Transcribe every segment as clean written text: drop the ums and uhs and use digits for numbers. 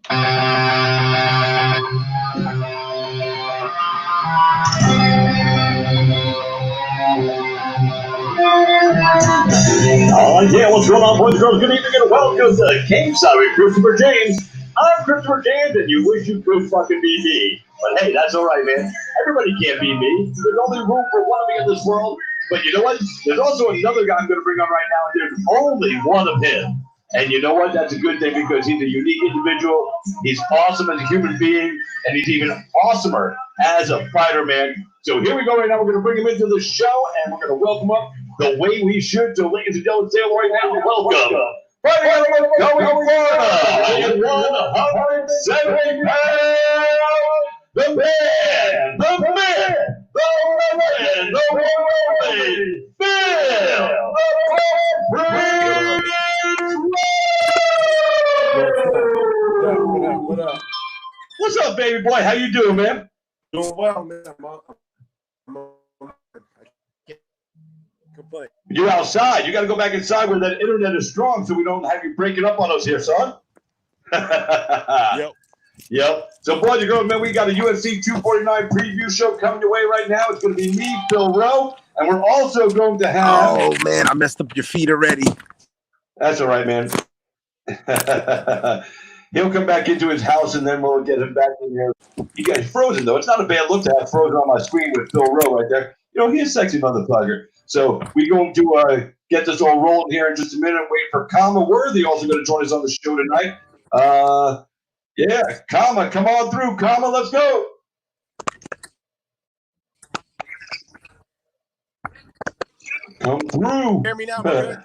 Yeah, what's going on, boys and girls? Good evening and welcome to Game Side with Christopher James. I'm Christopher James, and you wish you could fucking be me. But hey, that's all right, man. Everybody can't be me. There's only room for one of me in this world. But you know what? There's also another guy I'm going to bring on right now, and there's only one of him. And you know what? That's a good thing because he's a unique individual. He's awesome as a human being, and he's even awesomer as a fighter, man. So here we go right now. We're going to bring him into the show, and we're going to welcome up the way we should. So ladies and gentlemen, say hello right now. Welcome. Fighting out of Florida, 170 pounds, the man, the What up? What's up, baby boy? How you doing, man? Doing well, man. Complain. You're outside. You got to go back inside where that internet is strong so we don't have you breaking up on us here, son. Yep. So, boys and girls, man, we got a UFC 249 Preview Show coming your way right now. It's going to be me, Phil Rowe, and we're also going to have... Oh, man, I messed up your feet already. That's all right, man. He'll come back into his house, and then we'll get him back in here. You guys frozen, though. It's not a bad look to have frozen on my screen with Phil Rowe right there. You know, he's a sexy motherfucker. So we're going to get this all rolling here in just a minute. Wait for Khama Worthy, also going to join us on the show tonight. Yeah, Khama, come on through. Khama, let's go. Come through. Hear me now, man?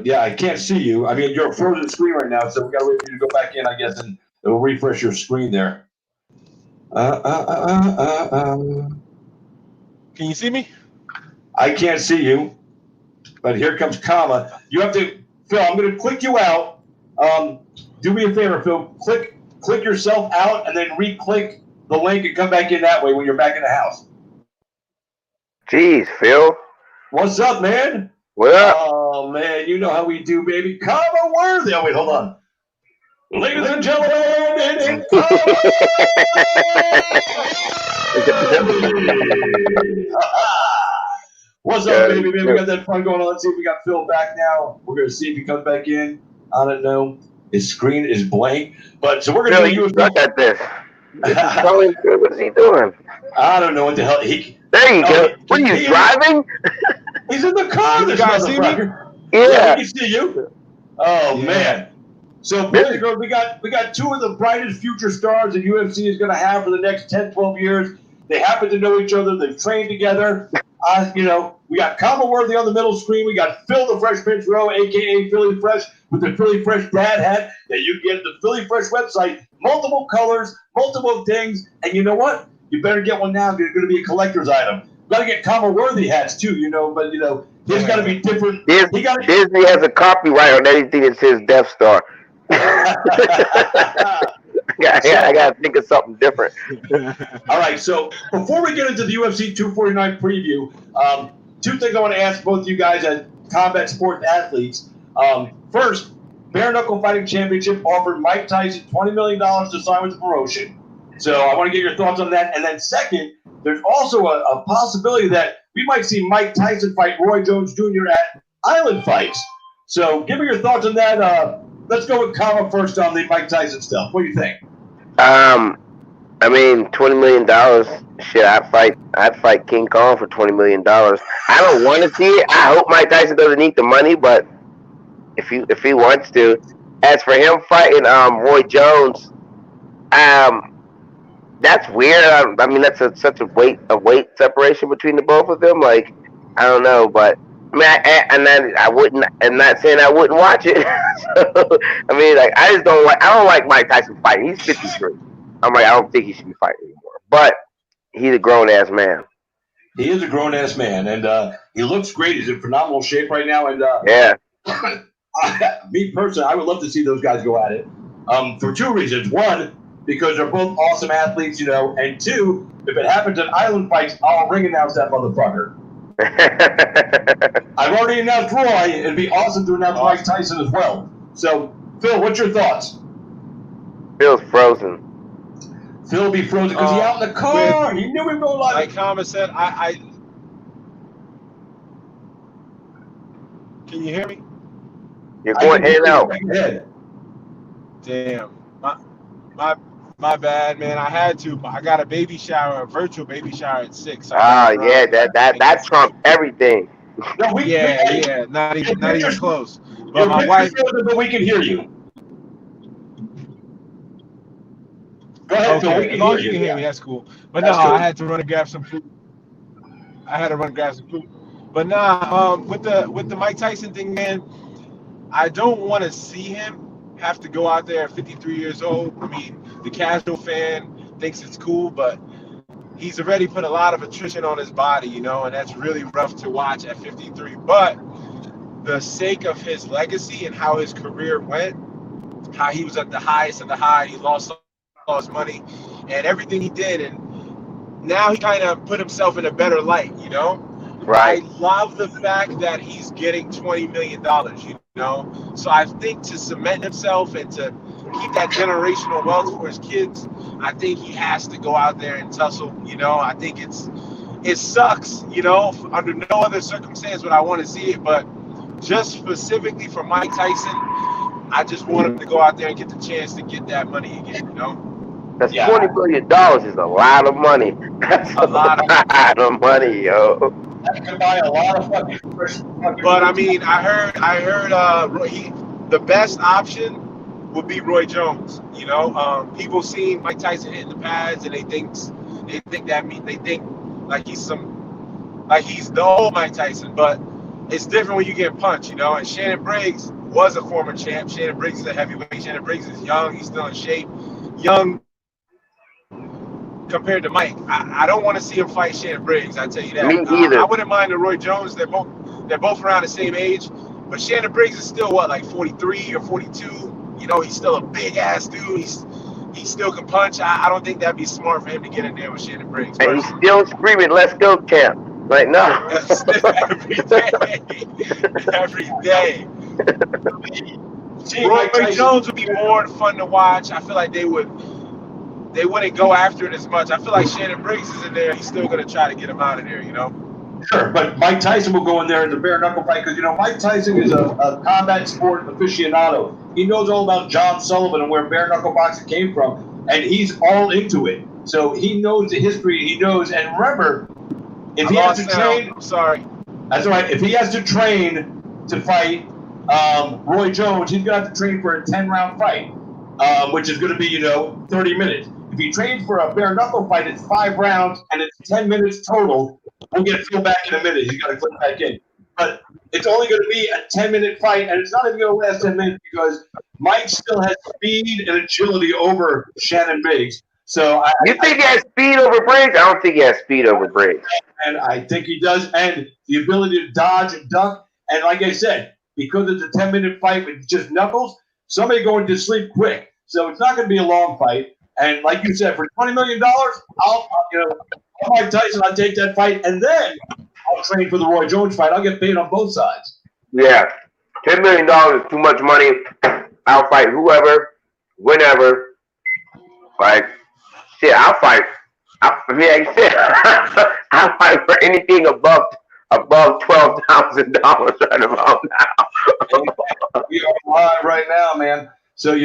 Yeah, I can't see you. I mean, you're a frozen screen right now, so we got to wait for you to go back in, I guess, and it'll refresh your screen there. Can you see me? I can't see you, but here comes Khama. You have to, Phil, I'm going to click you out. Do me a favor, Phil. Click yourself out and then re-click the link and come back in that way when you're back in the house. Jeez, Phil. What's up, man? What up? Oh, man, you know how we do, baby. Khama Worthy. Oh, wait, hold on. Ladies and gentlemen, what's up, baby? Man, we got that fun going on. Let's see if we got Phil back now. We're going to see if he comes back in. I don't know. His screen is blank. But so we're going to do suck at this. What is he doing? I don't know what the hell. There you go. What are you driving? He's in the car. You guys see me? Yeah, we can see you. Oh, man. So, boys and girls, we got two of the brightest future stars that UFC is going to have for the next 10, 12 years. They happen to know each other. They've trained together. You know, we got Khama Worthy on the middle screen. We got Phil the Fresh Prince Rowe, a.k.a. Philly Fresh, with the Philly Fresh dad hat that you get at the Philly Fresh website. Multiple colors, multiple things. And you know what? You better get one now because it's going to be a collector's item. You got to get Khama Worthy hats, too, you know, but, you know, he's got to be different. Disney has a copyright on anything that says Death Star. I gotta think of something different. All right, so before we get into the UFC 249 preview, two things I want to ask both of you guys as combat sports athletes. First, Bare Knuckle Fighting Championship offered Mike Tyson $20 million to sign with the promotion. So I want to get your thoughts on that. And then second, there's also a possibility that we might see Mike Tyson fight Roy Jones Jr. at Island Fights. So give me your thoughts on that. Let's go with Khama first on the Mike Tyson stuff. What do you think? I mean, $20 million. Shit, I'd fight King Kong for $20 million. I don't want to see it. I hope Mike Tyson doesn't need the money, but if he wants to. As for him fighting Roy Jones, that's weird. I mean, that's such a weight separation between the both of them. Like, I don't know, but. I mean, I wouldn't. I'm not saying I wouldn't watch it. So, I mean, like, I don't like Mike Tyson fighting. He's 53. I'm like, I don't think he should be fighting anymore. But he's a grown ass man. He is a grown ass man, and he looks great. He's in phenomenal shape right now. And yeah, me personally, I would love to see those guys go at it. For two reasons: one, because they're both awesome athletes, you know, and two, if it happens at Island Fights, I'll ring announce that motherfucker. I I've already announced Roy. It'd be awesome to announce Mike Tyson as well. So, Phil, what's your thoughts? Phil's frozen. Phil be frozen because he's out in the car. He knew we were going live. Like Khama said, I can you hear me? You're going in and out. Damn. My bad, man. I had to. I got a baby shower, a virtual baby shower at 6. Yeah, that trumps everything. No, not even close. But my wife. But we can hear you. Go ahead, Phil. Okay, as long as you can hear me, that's cool. But no, I had to run and grab some food. But with the Mike Tyson thing, man, I don't want to see him have to go out there at 53 years old. I mean, the casual fan thinks it's cool, but he's already put a lot of attrition on his body, and that's really rough to watch at 53. But the sake of his legacy and how his career went, how he was at the highest of the high, he lost money and everything he did, and now he kind of put himself in a better light, Right. I love the fact that he's getting $20 million, So I think to cement himself and to keep that generational wealth for his kids, I think he has to go out there and tussle, I think it sucks, under no other circumstance would I want to see it, but just specifically for Mike Tyson, I just want him to go out there and get the chance to get that money again, That's $20 million is a lot of money. That's a lot of money, yo. That could buy a lot of fucking. But I mean, I heard the best option would be Roy Jones. People seen Mike Tyson hitting the pads, and they think like he's the old Mike Tyson. But it's different when you get punched, And Shannon Briggs was a former champ. Shannon Briggs is a heavyweight. Shannon Briggs is young. He's still in shape. Young compared to Mike. I don't want to see him fight Shannon Briggs. I tell you that. Me either. I wouldn't mind the Roy Jones. They're both around the same age, but Shannon Briggs is still like 43 or 42. He's still a big ass dude. He still can punch. I don't think that'd be smart for him to get in there with Shannon Briggs. And he's still screaming, "Let's go, champ!" Like no. Every day. Roy Jones would be more fun to watch. I feel like they wouldn't go after it as much. I feel like Shannon Briggs is in there. He's still going to try to get him out of there, Sure, but Mike Tyson will go in there in the bare knuckle fight because, Mike Tyson is a combat sport aficionado. He knows all about John Sullivan and where bare knuckle boxing came from, and he's all into it. So he knows the history. He knows, and remember, if he has to train, I'm sorry. That's all right. If he has to train to fight Roy Jones, he's going to have to train for a 10-round fight, which is going to be, 30 minutes. If he trains for a bare knuckle fight, it's 5 rounds and it's 10 minutes total. We'll get Phil back in a minute. He's got to click back in. But it's only going to be a 10-minute fight, and it's not even going to last 10 minutes because Mike still has speed and agility over Shannon Briggs. So you think he has speed over Briggs? I don't think he has speed over Briggs. And I think he does. And the ability to dodge and duck. And like I said, because it's a 10-minute fight with just knuckles, somebody going to sleep quick. So it's not going to be a long fight. And like you said, for $20 million, I'm Mike Tyson. I'll take that fight, and then I'll train for the Roy Jones fight. I'll get paid on both sides. Yeah, $10 million is too much money. I'll fight whoever, whenever. Like, shit, I'll fight. I'll fight for anything above $12,000 right about now. We are live right now, man. So,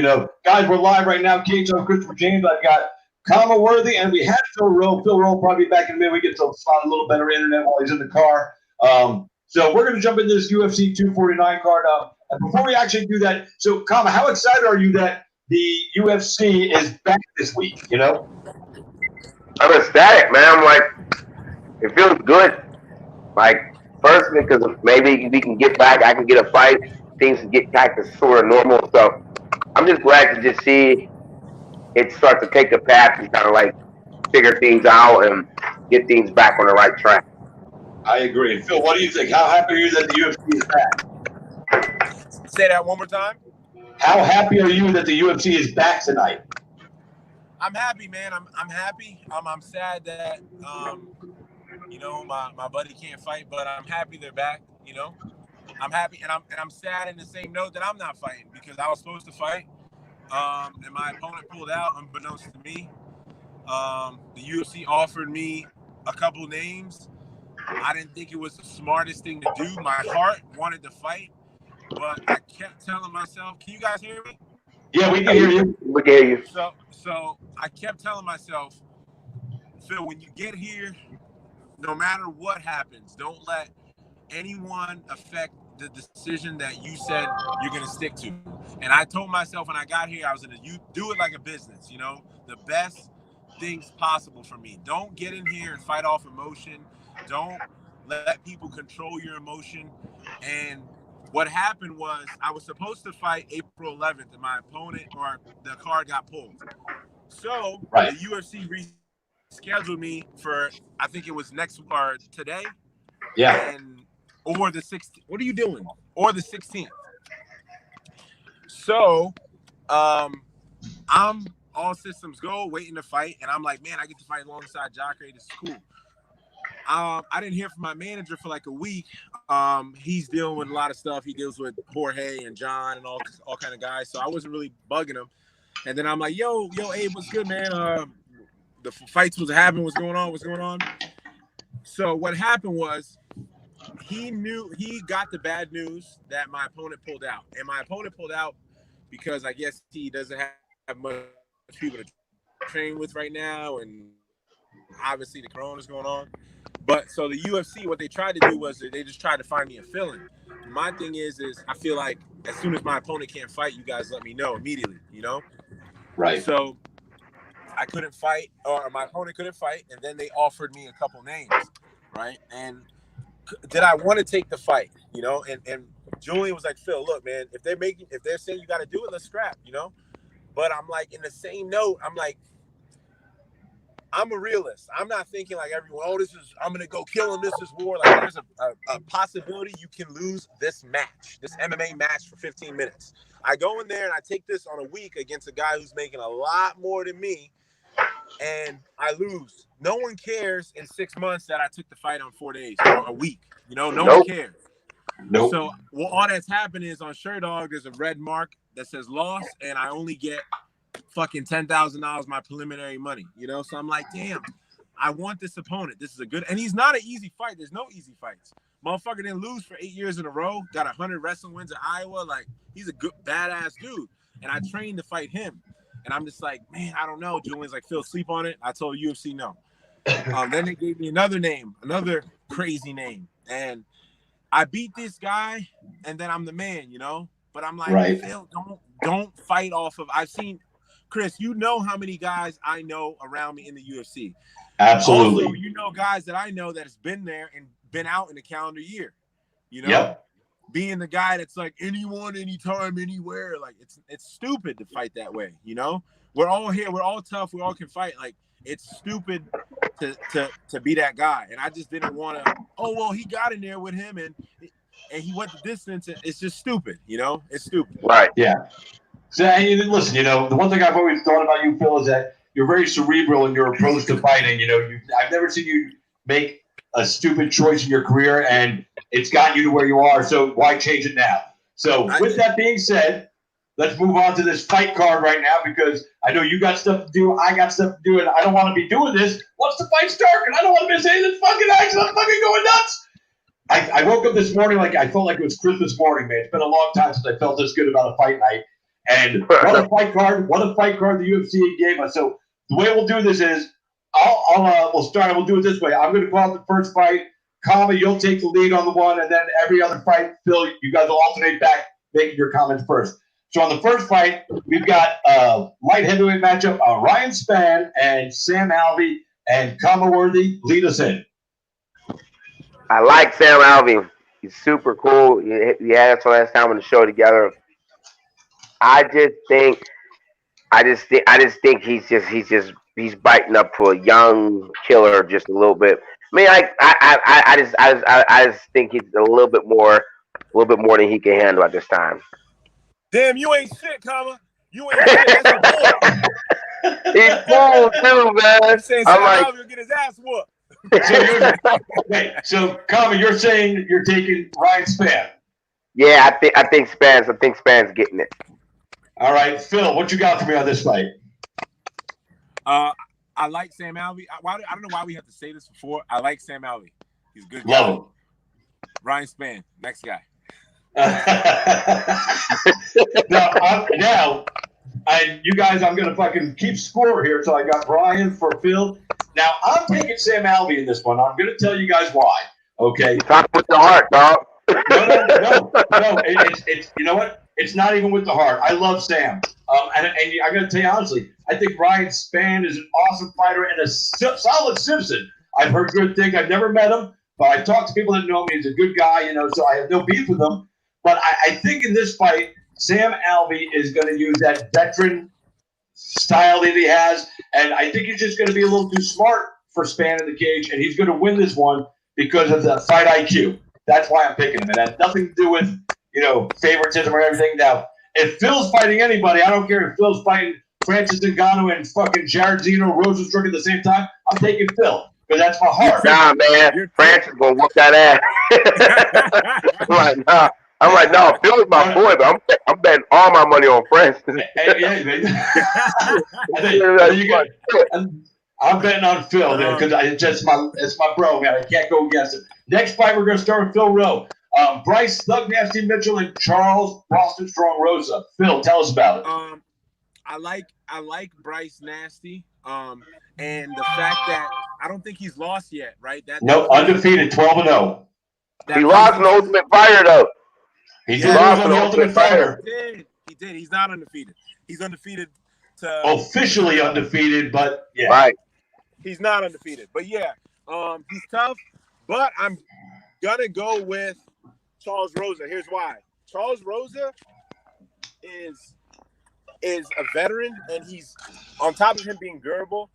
guys, we're live right now. Kings on Christopher James. I've got Khama Worthy, and we had Phil Rowe. Phil Rowe probably back in a minute. We get to spot a little better internet while he's in the car. So we're going to jump into this UFC 249 card. And before we actually do that, so Khama, how excited are you that the UFC is back this week? I'm ecstatic, man. I'm like, it feels good. Like, personally, because maybe we can get back. I can get a fight. Things can get back to sort of normal. So I'm just glad to just see it start to take the path and kind of like figure things out and get things back on the right track. I agree. Phil, what do you think? How happy are you that the UFC is back? Say that one more time. How happy are you that the UFC is back tonight? I'm happy, man. I'm happy. I'm sad that my buddy can't fight, but I'm happy they're back. You know, I'm happy, and I'm sad in the same note that I'm not fighting because I was supposed to fight, and my opponent pulled out unbeknownst to me. The UFC offered me a couple names. I didn't think it was the smartest thing to do. My heart wanted to fight, but I kept telling myself, can you guys hear me? Yeah, we can hear you. We can hear you. So I kept telling myself, Phil, when you get here, no matter what happens, don't let anyone affect the decision that you said you're going to stick to. And I told myself when I got here, I was going to do it like a business, you know, the best things possible for me. Don't get in here and fight off emotion. Don't let people control your emotion. And what happened was I was supposed to fight April 11th, and my opponent or the card got pulled. So Right. the UFC rescheduled me for, I think it was next or today. Yeah. And or the 16th. What are you doing? Or the 16th. So I'm all systems go, waiting to fight, and I'm like, man, I get to fight alongside Jacare. This is cool. I didn't hear from my manager for like a week. He's dealing with a lot of stuff. He deals with Jorge and John and all kind of guys. So I wasn't really bugging him. And then I'm like, yo, Abe, what's good, man? The fights was happening. What's going on? So what happened was he got the bad news that my opponent pulled out. And my opponent pulled out because I guess he doesn't have much people to train with right now. And obviously the corona's going on. But so the UFC, what they tried to do was they just tried to find me a fill-in. My thing is I feel like as soon as my opponent can't fight, you guys let me know immediately, you know? Right. So I couldn't fight, or my opponent couldn't fight, and then they offered me a couple names, right? And did I want to take the fight, you know? And Julian was like, Phil, look, man, if they're saying you got to do it, let's scrap, you know? But I'm like, in the same note, I'm like, I'm a realist. I'm not thinking like everyone, I'm going to go kill him. This is war. Like there's a possibility you can lose this MMA match for 15 minutes. I go in there and I take this on a week against a guy who's making a lot more than me, and I lose. No one cares in 6 months that I took the fight on 4 days or a week. You know, no one cares. Nope. So all that's happened is on SureDog, there's a red mark that says loss, and I only get fucking $10,000 my preliminary money, you know? So I'm like, damn, I want this opponent. This is a good, and he's not an easy fight. There's no easy fights. Motherfucker didn't lose for 8 years in a row. Got 100 wrestling wins at Iowa. Like, he's a good, badass dude. And I trained to fight him. And I'm just like, man, I don't know. Julian's like, Phil, sleep on it. I told UFC no. Then they gave me another name, another crazy name. And I beat this guy, and then I'm the man, you know? But I'm like, right. Phil, don't fight off of, I've seen, Chris, you know how many guys I know around me in the UFC. Absolutely. Also, you know guys that I know that has been there and been out in the calendar year. You know, yep. Being the guy that's like anyone, anytime, anywhere. Like it's stupid to fight that way. You know, we're all here, we're all tough, we all can fight. Like it's stupid to be that guy. And I just didn't want to. Oh well, he got in there with him and he went the distance. And it's just stupid. You know, it's stupid. Right. Yeah. So, listen, you know, the one thing I've always thought about you, Phil, is that you're very cerebral in your approach to fighting. You know, I've never seen you make a stupid choice in your career, and it's gotten you to where you are. So why change it now? So with that being said, let's move on to this fight card right now because I know you got stuff to do, I got stuff to do, and I don't want to be doing this once the fight starts, and I don't want to miss any of this fucking action. I'm fucking going nuts. I woke up this morning like I felt like it was Christmas morning, man. It's been a long time since I felt this good about a fight night. And what a fight card the UFC gave us. So the way we'll do this is we'll do it this way. I'm going to call out the first fight. Khama, you'll take the lead on the one, and then every other fight, Phil, you guys will alternate back making your comments first. So on the first fight, we've got a light heavyweight matchup, Ryan Spann and Sam Alvey, and Khama Worthy, lead us in. I like Sam Alvey. He's super cool. We had us last time on the show together. I just think he's biting up for a young killer just a little bit. I mean, I just think he's a little bit more than he can handle at this time. Damn, you ain't shit, Khama. You ain't shit. That's a boy. He's cool too, man. I'm like, he'll get his ass whooped. So Khama, you're saying you're taking Ryan Spann. Yeah, I think Span's getting it. All right, Phil, what you got for me on this fight? I like Sam Alvey. I don't know why we have to say this before. I like Sam Alvey. He's a good guy. Love him. Ryan Spann, next guy. now, you guys, I'm going to fucking keep score here. So I got Brian for Phil. Now, I'm taking Sam Alvey in this one. I'm going to tell you guys why. Okay. Talk with the heart, dog. No. It's you know what? It's not even with the heart. I love Sam. And I'm going to tell you honestly, I think Ryan Spann is an awesome fighter and a solid citizen. I've heard good things. I've never met him, but I talked to people that know me. He's a good guy, so I have no beef with him. But I think in this fight, Sam Alvey is going to use that veteran style that he has, and I think he's just going to be a little too smart for Spann in the cage, and he's going to win this one because of the fight IQ. That's why I'm picking him. It has nothing to do with, favoritism or everything. Now, if Phil's fighting anybody, I don't care if Phil's fighting Francis Ngannou and fucking Jared Zeno, Rosenstruck at the same time, I'm taking Phil because that's my heart. Nah, man. Francis going to whoop that ass. I'm like, no, Phil is my boy, but I'm betting all my money on Francis. I'm betting on Phil because it's my bro, man. I can't go against it. Next fight, we're going to start with Phil Rowe. Bryce Thug Nasty Mitchell and Charles Boston Strong Rosa. Phil, tell us about it. I like Bryce Nasty. And the fact that I don't think he's lost yet, right? Undefeated, 12-0. He lost an Ultimate Fighter though. He lost an Ultimate Fighter. He did. He's not undefeated. He's undefeated officially undefeated, but yeah. Right. He's not undefeated. But yeah, he's tough. But I'm gonna go with Charles Rosa. Here's why. Charles Rosa is a veteran, and he's on top of him being durable.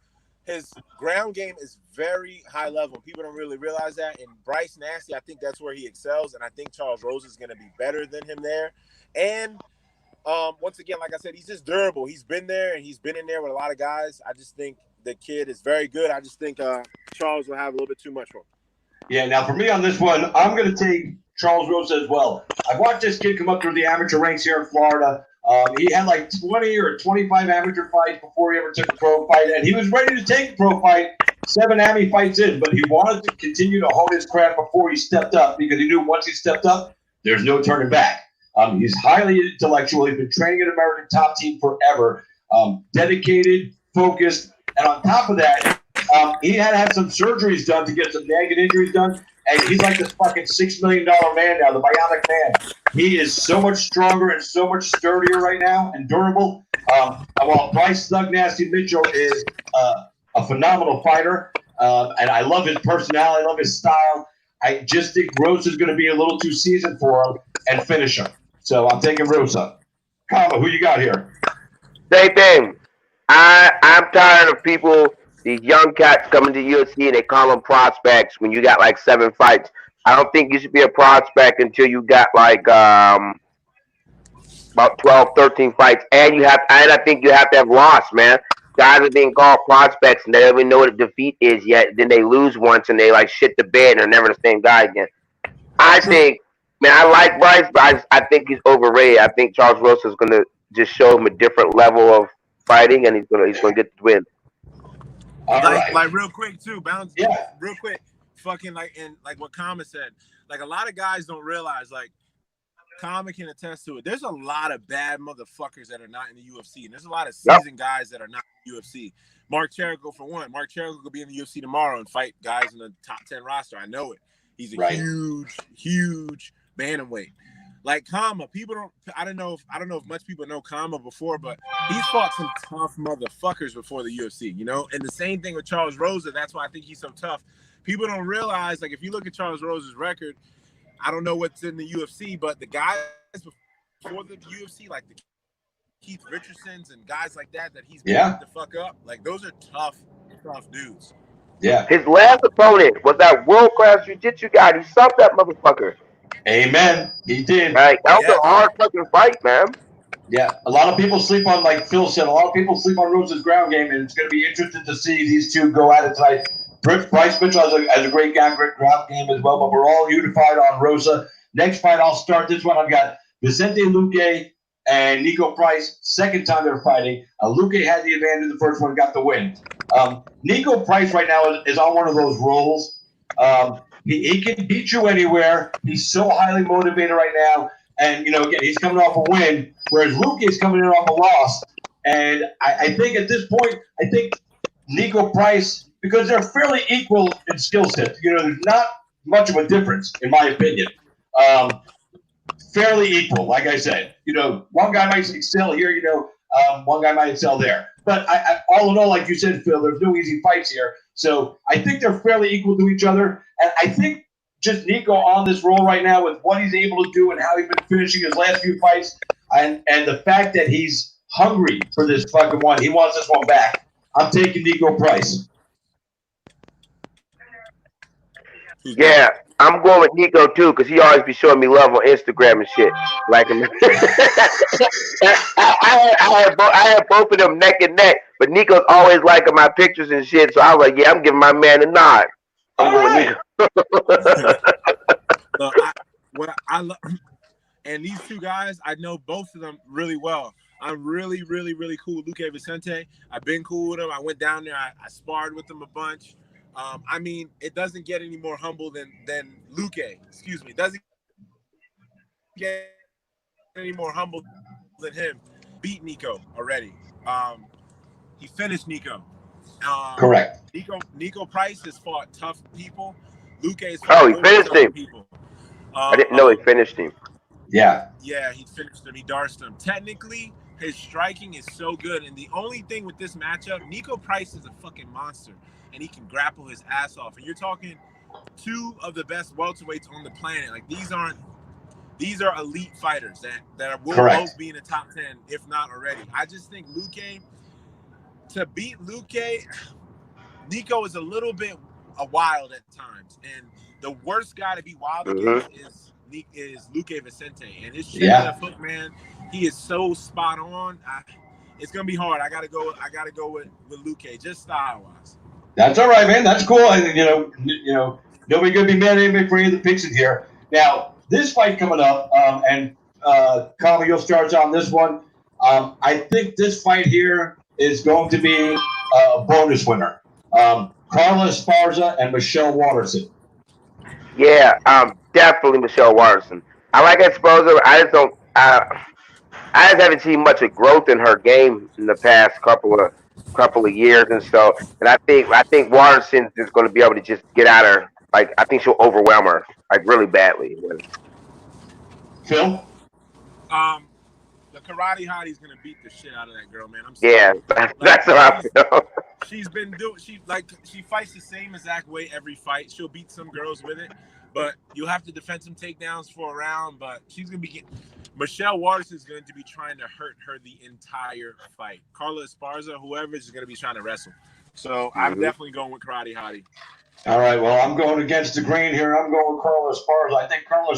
His ground game is very high level. People don't really realize that. And Bryce Nasty, I think that's where he excels, and I think Charles Rosa is going to be better than him there. And once again, like I said, he's just durable. He's been there, and he's been in there with a lot of guys. I just think the kid is very good. I just think Charles will have a little bit too much for him. Yeah, now for me on this one, I'm going to take Charles Rosa as well. I've watched this kid come up through the amateur ranks here in Florida. He had like 20 or 25 amateur fights before he ever took a pro fight, and he was ready to take a pro fight 7 Ami fights in, but he wanted to continue to hone his craft before he stepped up because he knew once he stepped up, there's no turning back. He's highly intellectual. He's been training at American Top Team forever, dedicated, focused, and on top of that, he had some surgeries done to get some nagging injuries done. And he's like this fucking $6 million man now, the bionic man. He is so much stronger and so much sturdier right now and durable. While Bryce Thug Nasty Mitchell is a phenomenal fighter, and I love his personality, I love his style. I just think Rosa is going to be a little too seasoned for him and finish him. So I'm taking Rosa. Khama, who you got here? Same thing. I'm tired of people. These young cats coming to UFC and they call them prospects when you got like 7 fights. I don't think you should be a prospect until you got like about 12, 13 fights. And I think you have to have lost, man. Guys are being called prospects and they don't even know what a defeat is yet. Then they lose once and they like shit the bed and they're never the same guy again. I think, man, I like Bryce, but I think he's overrated. I think Charles Rosa is gonna just show him a different level of fighting and he's gonna get the win. Like real quick too, bounce. Yeah. Real quick, fucking like what Khama said. Like a lot of guys don't realize. Like Khama can attest to it. There's a lot of bad motherfuckers that are not in the UFC, and there's a lot of seasoned guys that are not in the UFC. Mark Cherico for one. Mark Cherico could be in the UFC tomorrow and fight guys in the top 10 roster. I know it. He's a huge bantamweight. Like Khama, people don't. I don't know if much people know Khama before, but he's fought some tough motherfuckers before the UFC, And the same thing with Charles Rosa. That's why I think he's so tough. People don't realize, like, if you look at Charles Rosa's record, I don't know what's in the UFC, but the guys before the UFC, like the Keith Richardsons and guys like that he's beat the fuck up, like those are tough dudes. Yeah. His last opponent was that world-class jiu-jitsu guy. He sucked that motherfucker. Amen. He did. Right. That was a hard fucking fight, man. Yeah. A lot of people sleep on, like Phil said, a lot of people sleep on Rosa's ground game, and it's going to be interesting to see these two go at it tonight. Bryce Mitchell has a great ground game as well, but we're all unified on Rosa. Next fight, I'll start this one. I've got Vicente Luque and Nico Price. Second time they're fighting. Luque had the advantage in the first one, got the win. Nico Price right now is on one of those rolls. He can beat you anywhere. He's so highly motivated right now. And, again, he's coming off a win, whereas Luque is coming in off a loss. And I think at this point, Nico Price, because they're fairly equal in skill sets. There's not much of a difference, in my opinion. Fairly equal, like I said. One guy might excel here, one guy might excel there. But I all in all, like you said, Phil, there's no easy fights here. So I think they're fairly equal to each other. And I think just Nico on this roll right now with what he's able to do and how he's been finishing his last few fights and the fact that he's hungry for this fucking one. He wants this one back. I'm taking Nico Price. Yeah, I'm going with Nico too, because he always be showing me love on Instagram and shit. Like him. I had both of them neck and neck, but Nico's always liking my pictures and shit. So I was like, yeah, I'm giving my man a nod. I'm going Nico. I love, and these two guys, I know both of them really well. I'm really, really, really cool with Luque Vicente. I've been cool with him. I went down there. I sparred with him a bunch. I mean, it doesn't get any more humble than Luque. Excuse me. It doesn't get any more humble than him. Beat Nico already. He finished Nico. Correct. Nico Price has fought tough people. Luque has fought he finished him. People. I didn't know he finished him. Yeah. Yeah, he finished him. He darced him. Technically, his striking is so good. And the only thing with this matchup, Nico Price is a fucking monster. And he can grapple his ass off. And you're talking two of the best welterweights on the planet. Like these are elite fighters that will both be in the top 10, if not already. I just think Luque, to beat Luque, Nico is a little bit wild at times. And the worst guy to be wild against is Luque Vicente. And his shit left hook, man, he is so spot on. It's gonna be hard. I gotta go with Luque, just style wise. That's all right, man. That's cool. And nobody gonna be mad at me for any of the picks in here. Now, this fight coming up, and Khama, you'll start on this one. I think this fight here is going to be a bonus winner. Carla Esparza and Michelle Waterson. Yeah, definitely Michelle Waterson. I like Esparza. I just haven't seen much of growth in her game in the past couple of years, and so, and I think Waterson is going to be able to just get at her. Like, I think she'll overwhelm her like really badly. Phil? The karate hottie's gonna beat the shit out of that girl, man. I'm sorry. Yeah, that's what I feel. She fights the same exact way every fight. She'll beat some girls with it, but you'll have to defend some takedowns for a round. But she's gonna be Michelle Waterson is going to be trying to hurt her the entire fight. Carla Esparza, whoever, is going to be trying to wrestle. So I'm definitely going with karate hottie. All right, well, I'm going against the grain here. I'm going with Carla Esparza. I think Carla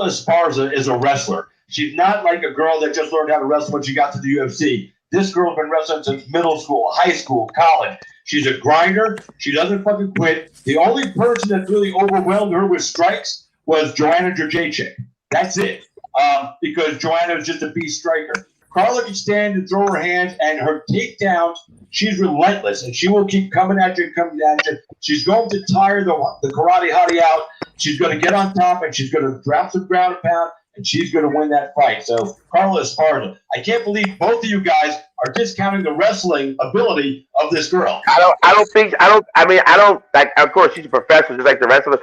Esparza is a wrestler. She's not like a girl that just learned how to wrestle when she got to the UFC. This girl's been wrestling since middle school, high school, college. She's a grinder. She doesn't fucking quit. The only person that really overwhelmed her with strikes was Joanna Jędrzejczyk. That's it. Because Joanna is just a beast striker. Carla can stand and throw her hands, and her takedowns, she's relentless, and she will keep coming at you. She's going to tire the karate hottie out. She's going to get on top, and she's going to drop some ground and pound, and she's going to win that fight. So Carla Esparza. I can't believe both of you guys are discounting the wrestling ability of this girl. I don't like, of course she's a professional just like the rest of us.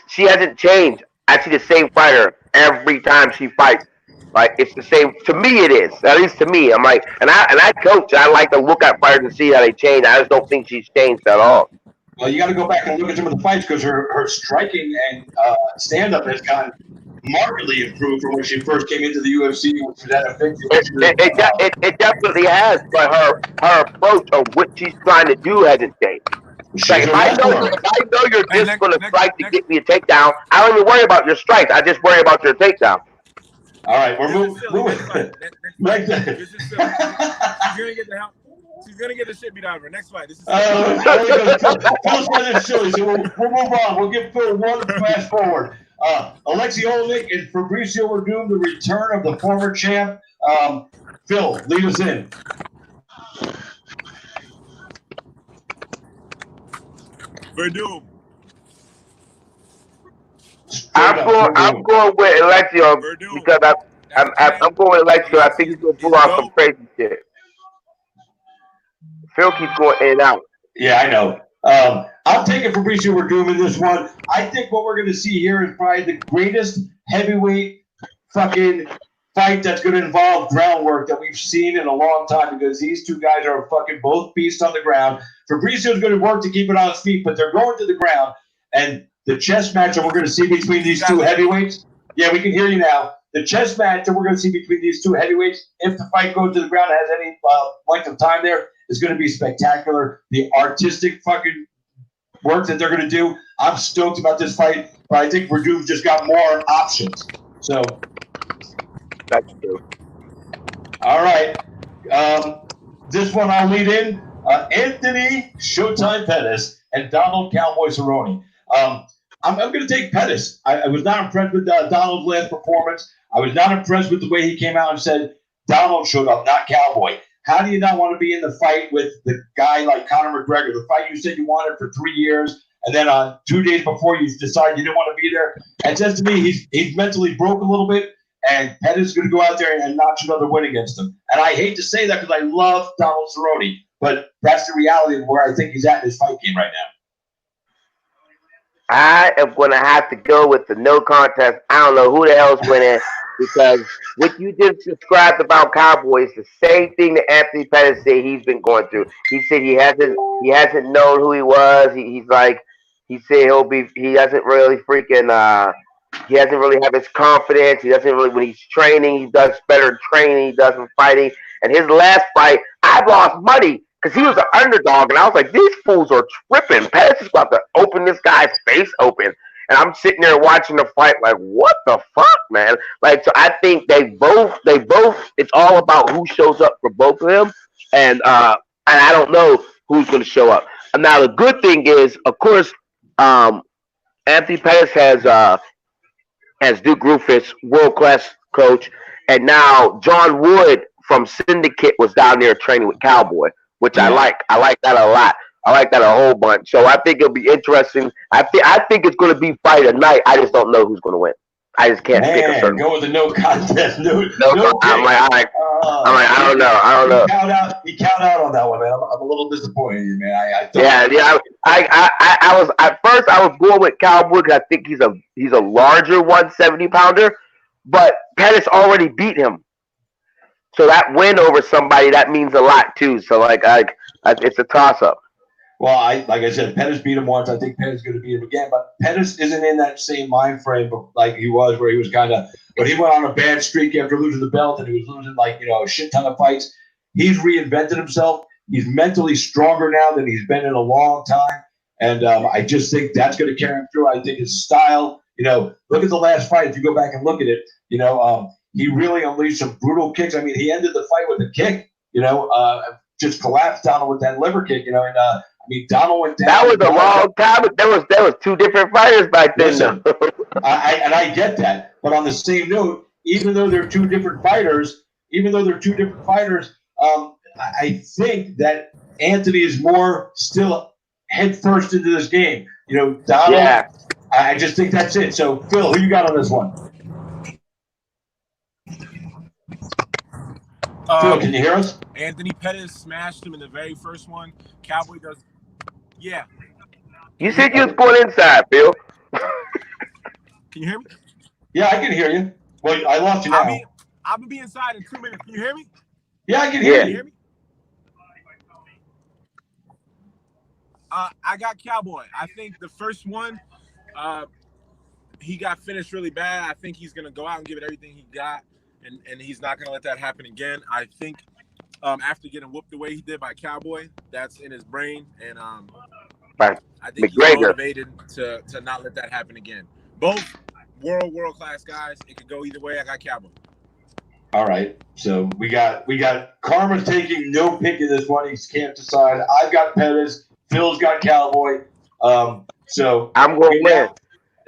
She hasn't changed. I see the same fighter every time she fights. Like, it's the same. To me, it is. At least to me. I'm like, and I coach. I like to look at fighters and see how they change. I just don't think she's changed at all. Well, you got to go back and look at some of the fights because her striking and stand-up has gotten markedly improved from when she first came into the UFC. It definitely has, but her approach of what she's trying to do hasn't changed. Like, if I know you're just going to strike to get me a takedown, I don't even worry about your strikes. I just worry about your takedown. All right, we're This is silly. moving. Next fight. This is silly. She's gonna get the shit beat out of her. Next fight. This is silly. Phil said it's silly, so we'll move on. We'll give Phil one fast forward. Alexei Oleinik and Fabricio Werdum, the return of the former champ. Phil, lead us in. Werdum. I'm going with Alexio because I'm going with Alexio. I think he's going to pull off some crazy shit. Phil keeps going in and out. Yeah, I know. I'm taking Fabricio Werdum in this one. I think what we're going to see here is probably the greatest heavyweight fucking fight that's going to involve groundwork that we've seen in a long time, because these two guys are fucking both beasts on the ground. Fabricio's going to work to keep it on his feet, but they're going to the ground. And the chess match that we're going to see between these two heavyweights, yeah, we can hear you now. The chess match that we're going to see between these two heavyweights, if the fight goes to the ground and has any length of time there, is going to be spectacular. The artistic fucking work that they're going to do, I'm stoked about this fight, but I think Werdum's just got more options. So that's true. All right. This one I'll lead in. Anthony Showtime Pettis and Donald Cowboy Cerrone. I'm going to take Pettis. I was not impressed with Donald's last performance. I was not impressed with the way he came out and said Donald showed up, not Cowboy. How do you not want to be in the fight with the guy like Conor McGregor, the fight you said you wanted for 3 years, and then 2 days before you decided you didn't want to be there? And just to me, he's mentally broke a little bit, and Pettis is going to go out there and notch another win against him. And I hate to say that because I love Donald Cerrone, but that's the reality of where I think he's at in his fight game right now. I am going to have to go with the no contest. I don't know who the hell's winning, because what you just described about Cowboy is the same thing that Anthony Pettis said he's been going through. He said he hasn't known who he was. He said he doesn't really he doesn't really have his confidence. He doesn't really, when he's training, he does better training, he does when fighting. And his last fight, I lost money because he was an underdog, and I was like, these fools are tripping. Pettis is about to open this guy's face open. And I'm sitting there watching the fight like, what the fuck, man? Like, so I think they both, it's all about who shows up for both of them. And I don't know who's going to show up. And now the good thing is, of course, Anthony Pettis has Duke Rufus, world-class coach. And now John Wood from Syndicate was down there training with Cowboy, which I like. I like that a lot. I like that a whole bunch. So I think it'll be interesting. I think it's going to be fight of night. I just don't know who's going to win. I just can't pick a certain. Go with the no contest. No I'm like, I don't know. You count out on that one, man. I'm a little disappointed, man. I was at first I was going with Cowboy because I think he's a larger 170 pounder, but Pettis already beat him. So that win over somebody, that means a lot too. So it's a toss up. Well, like I said, Pettis beat him once. I think Pettis is going to beat him again. But Pettis isn't in that same mind frame like he was, where he was kind of, when he went on a bad streak after losing the belt and he was losing a shit ton of fights. He's reinvented himself. He's mentally stronger now than he's been in a long time. And I just think that's going to carry him through. I think his style, look at the last fight. If you go back and look at it, he really unleashed some brutal kicks. I mean, he ended the fight with a kick, just collapsed Donald with that liver kick, Donald went down. That was a long time. There was two different fighters back then. Listen, I get that, but on the same note, even though they're two different fighters, I think that Anthony is more still head first into this game. Donald. Yeah. I just think that's it. So, Phil, who you got on this one? Phil, can you hear us? Anthony Pettis smashed him in the very first one. Cowboy does. Yeah. You said you was going inside, Phil. Can you hear me? Yeah, I can hear you. Well, I lost you now. I'm going to be inside in 2 minutes. Can you hear me? Yeah, I can hear you. Can you hear me? I got Cowboy. I think the first one, he got finished really bad. I think he's going to go out and give it everything he got, and he's not going to let that happen again. I think after getting whooped the way he did by Cowboy, that's in his brain, and I think he's motivated to not let that happen again. Both world-class guys. It could go either way. I got Cowboy. All right. So we got Khama taking no pick in this one. He can't decide. I've got Pettis. Phil's got Cowboy. So I'm going to win.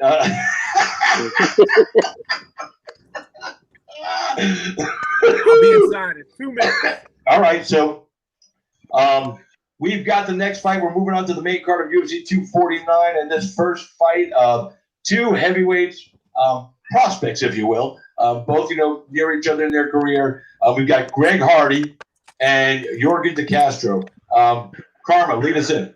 I'll be inside in 2 minutes. All right. So we've got the next fight. We're moving on to the main card of UFC 249, and this first fight of two heavyweights, prospects, if you will, both near each other in their career. We've got Greg Hardy and Yorgan De Castro. Khama, lead us in.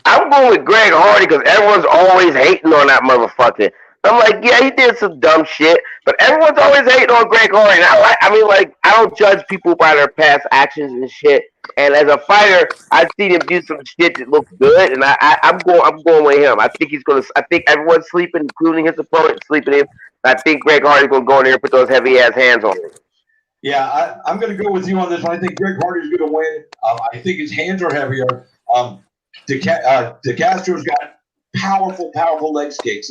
I'm going with Greg Hardy because everyone's always hating on that motherfucker. I'm like, yeah, he did some dumb shit, but everyone's always hating on Greg Hardy. And I don't judge people by their past actions and shit. And as a fighter, I've seen him do some shit that looks good, and I'm going with him. I think everyone's sleeping, including his opponent, sleeping him. I think Greg Hardy's gonna go in there and put those heavy ass hands on him. Yeah, I'm going to go with you on this one. I think Greg Hardy's going to win. I think his hands are heavier. De Castro's got powerful leg kicks.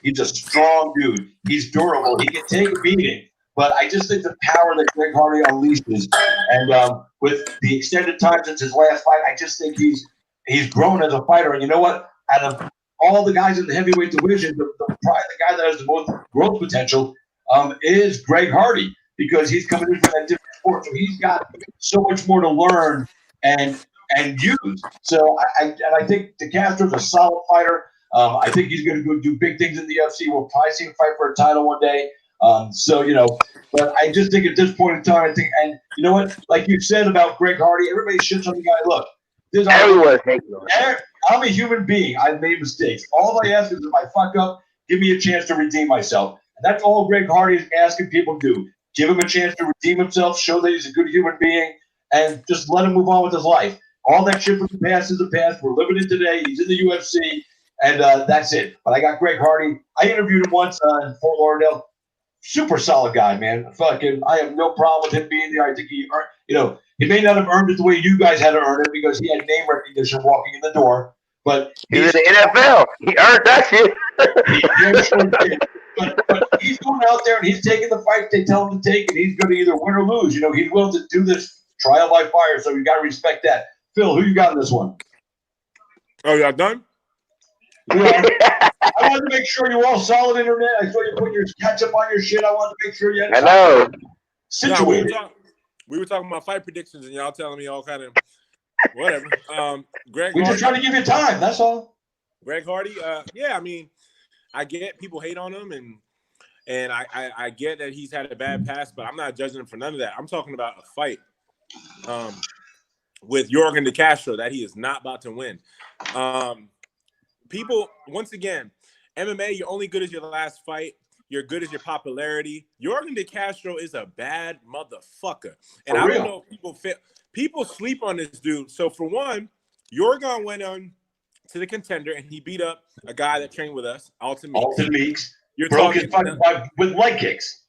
He's a strong dude. He's durable. He can take a beating. But I just think the power that Greg Hardy unleashes, and with the extended time since his last fight, I just think he's grown as a fighter. And you know what? Out of all the guys in the heavyweight division, probably the guy that has the most growth potential is Greg Hardy, because he's coming in from that different sport. So he's got so much more to learn and use. So I think De Castro's a solid fighter. I think he's going to go do big things in the UFC. We'll probably see him fight for a title one day. But I just think at this point in time, I think, and you know what, like you said about Greg Hardy, everybody shits on the guy. Look, everyone's hating on him. I'm a human being. I've made mistakes. All I ask is if I fuck up, give me a chance to redeem myself. And that's all Greg Hardy is asking people to do. Give him a chance to redeem himself, show that he's a good human being, and just let him move on with his life. All that shit from the past is the past. We're living it today. He's in the UFC, and that's it. But I got Greg Hardy. I interviewed him once in Fort Lauderdale. Super solid guy, man. I have no problem with him being there. I think he earned, he may not have earned it the way you guys had to earn it because he had name recognition walking in the door. But he's in the NFL. He earned that shit. But he's going out there and he's taking the fight they tell him to take, and he's going to either win or lose. He's willing to do this trial by fire, so you got to respect that. Phil, who you got in this one? Oh, y'all done? Yeah. I wanted to make sure you're all solid internet. I saw you putting your ketchup on your shit. I wanted to make sure you had situated. No, we were talking about fight predictions, and y'all telling me all kind of whatever. Greg, we're just trying to give you time. That's all. Greg Hardy. Yeah, I mean, I get people hate on him, and I get that he's had a bad past, but I'm not judging him for none of that. I'm talking about a fight with Yorgan De Castro that he is not about to win. People, once again, MMA, you're only good as your last fight. You're good as your popularity. Yorgan De Castro is a bad motherfucker. And I don't know if people sleep on this dude. So for one, Yorgan went on to the Contender and he beat up a guy that trained with us, Alton Meeks. You're talking with leg kicks.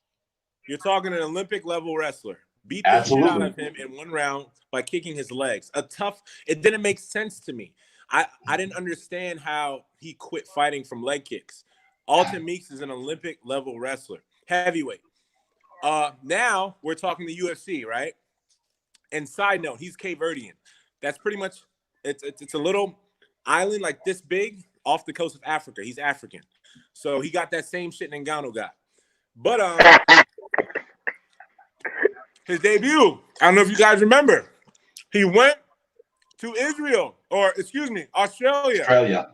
You're talking an Olympic level wrestler. Beat the shit out of him in one round by kicking his legs. It didn't make sense to me. I didn't understand how he quit fighting from leg kicks. Alton Meeks is an Olympic level wrestler, heavyweight. Now we're talking the UFC, right? And side note, he's Cape Verdean. That's pretty much it's a little island like this big off the coast of Africa. He's African, so he got that same shit Ngannou got. But his debut, I don't know if you guys remember, he went to Australia.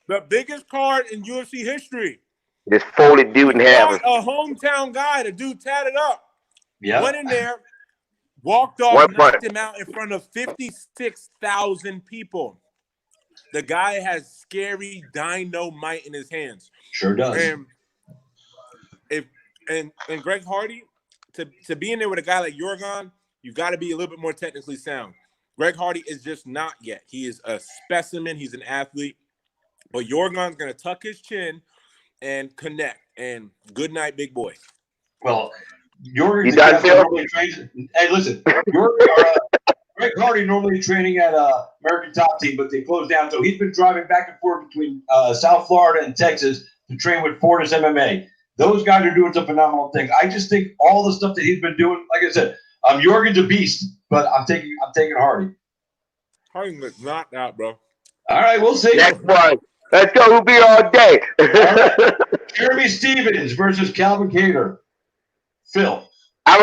The biggest card in UFC history. This folded dude in half. A hometown guy, the dude tatted up. Yeah. Went in there, walked off, knocked him out in front of 56,000 people. The guy has scary dynamite in his hands. Sure does. And Greg Hardy, to be in there with a guy like Yorgan, you got to be a little bit more technically sound. Greg Hardy is just not yet. He is a specimen. He's an athlete. But Yorgan's going to tuck his chin and connect. And good night, big boy. Well, Yorgan normally trains. Hey, listen, Greg Hardy normally training at American Top Team, but they closed down. So he's been driving back and forth between South Florida and Texas to train with Fortis MMA. Those guys are doing some phenomenal things. I just think all the stuff that he's been doing, like I said, Jorgen's a beast, but I'm taking Hardy. Hardy gets knocked out, bro. All right, we'll see. Next one. Let's go. We'll be all day. All right. Jeremy Stevens versus Calvin Kattar. Phil. I'm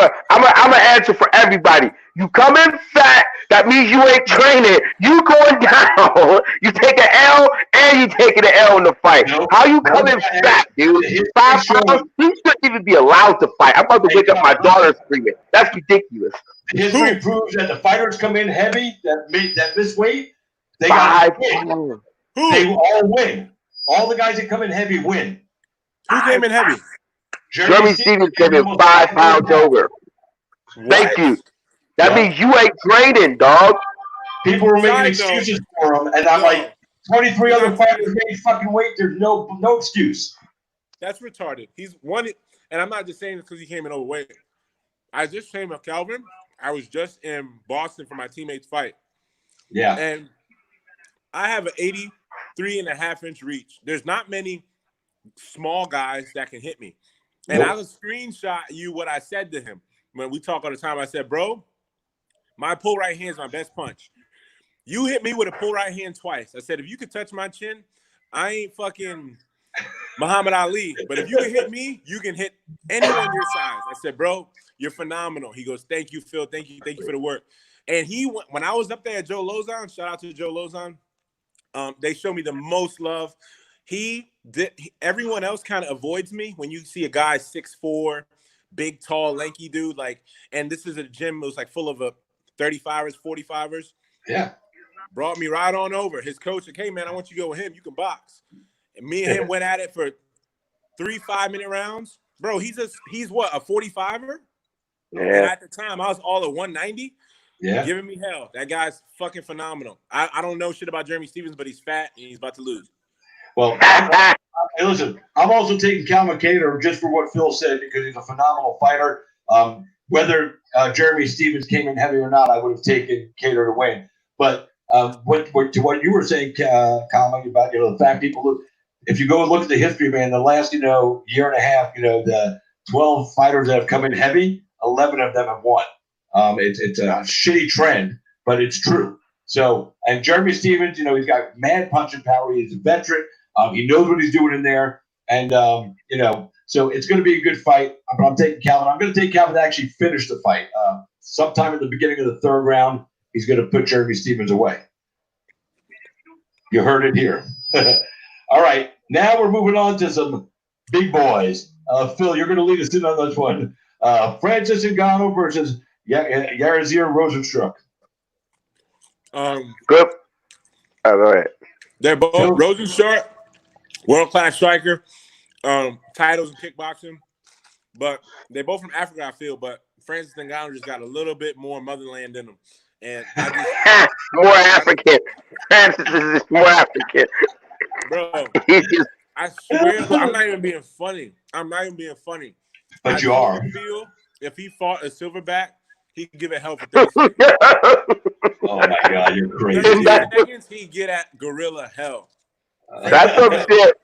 a answer for everybody. You come in fat, that means you ain't training. You going down. You take an L and you taking an L in the fight. Nope. How you come in fat, dude? 5 pounds? You shouldn't even be allowed to fight. I'm about to wake up my daughter screaming. That's ridiculous. History proves that the fighters come in heavy, that this weight, they 5 win. pounds. They all win. All the guys that come in heavy win. Who came in heavy? Jeremy Stevens came in 5 pounds over. Thank you. That means you ain't training, dog. People were making excuses for him, and I'm like, 23 other fighters made fucking weight. There's no excuse. That's retarded. He's won it, and I'm not just saying this because he came in overweight. I just trained with Calvin. I was just in Boston for my teammate's fight. Yeah. And I have an 83.5-inch reach. There's not many small guys that can hit me. And I will screenshot you what I said to him. When we talk all the time, I said, bro, my pull right hand is my best punch. You hit me with a pull right hand twice. I said, if you could touch my chin, I ain't fucking Muhammad Ali. But if you can hit me, you can hit anyone your size. I said, bro, you're phenomenal. He goes, thank you, Phil. Thank you for the work. And when I was up there at Joe Lozon, shout out to Joe Lozon, they showed me the most love. Everyone else kind of avoids me when you see a guy 6'4", big, tall, lanky dude. Like, and this is a gym that was like full of 35ers, 45ers. Yeah. Brought me right on over. His coach said, hey, man, I want you to go with him. You can box. And me and him went at it for 3 5-minute rounds. Bro, he's what, a 45er? Yeah. And at the time, I was all at 190. Yeah. Giving me hell. That guy's fucking phenomenal. I don't know shit about Jeremy Stevens, but he's fat and he's about to lose. Well, hey, listen, I'm also taking Calvin Kattar just for what Phil said because he's a phenomenal fighter. Whether Jeremy Stevens came in heavy or not, I would have taken Kattar to win. But to what you were saying, Khama, about the fact people look. If you go and look at the history, man, the last year and a half, the 12 fighters that have come in heavy, 11 of them have won. It's a shitty trend, but it's true. So, and Jeremy Stevens, he's got mad punching power. He's a veteran. He knows what he's doing in there. And, so it's going to be a good fight. But I'm taking Calvin. I'm going to take Calvin to actually finish the fight. Sometime in the beginning of the 3rd round, he's going to put Jeremy Stevens away. You heard it here. All right. Now we're moving on to some big boys. Phil, you're going to lead us in on this one. Francis Ngannou versus Yarazir Rozenstruik. Good. Go ahead. They're both Rozenstruik, world-class striker, titles in kickboxing. But they're both from Africa, I feel. But Francis Ngannou just got a little bit more motherland in him. And more African. Francis is more African. Bro, I swear, I'm not even being funny. But you are. Feel if he fought a silverback, he could give it hell for 30 seconds. Oh, my God, you're crazy. 30 seconds, he'd get at gorilla hell. That's some shit.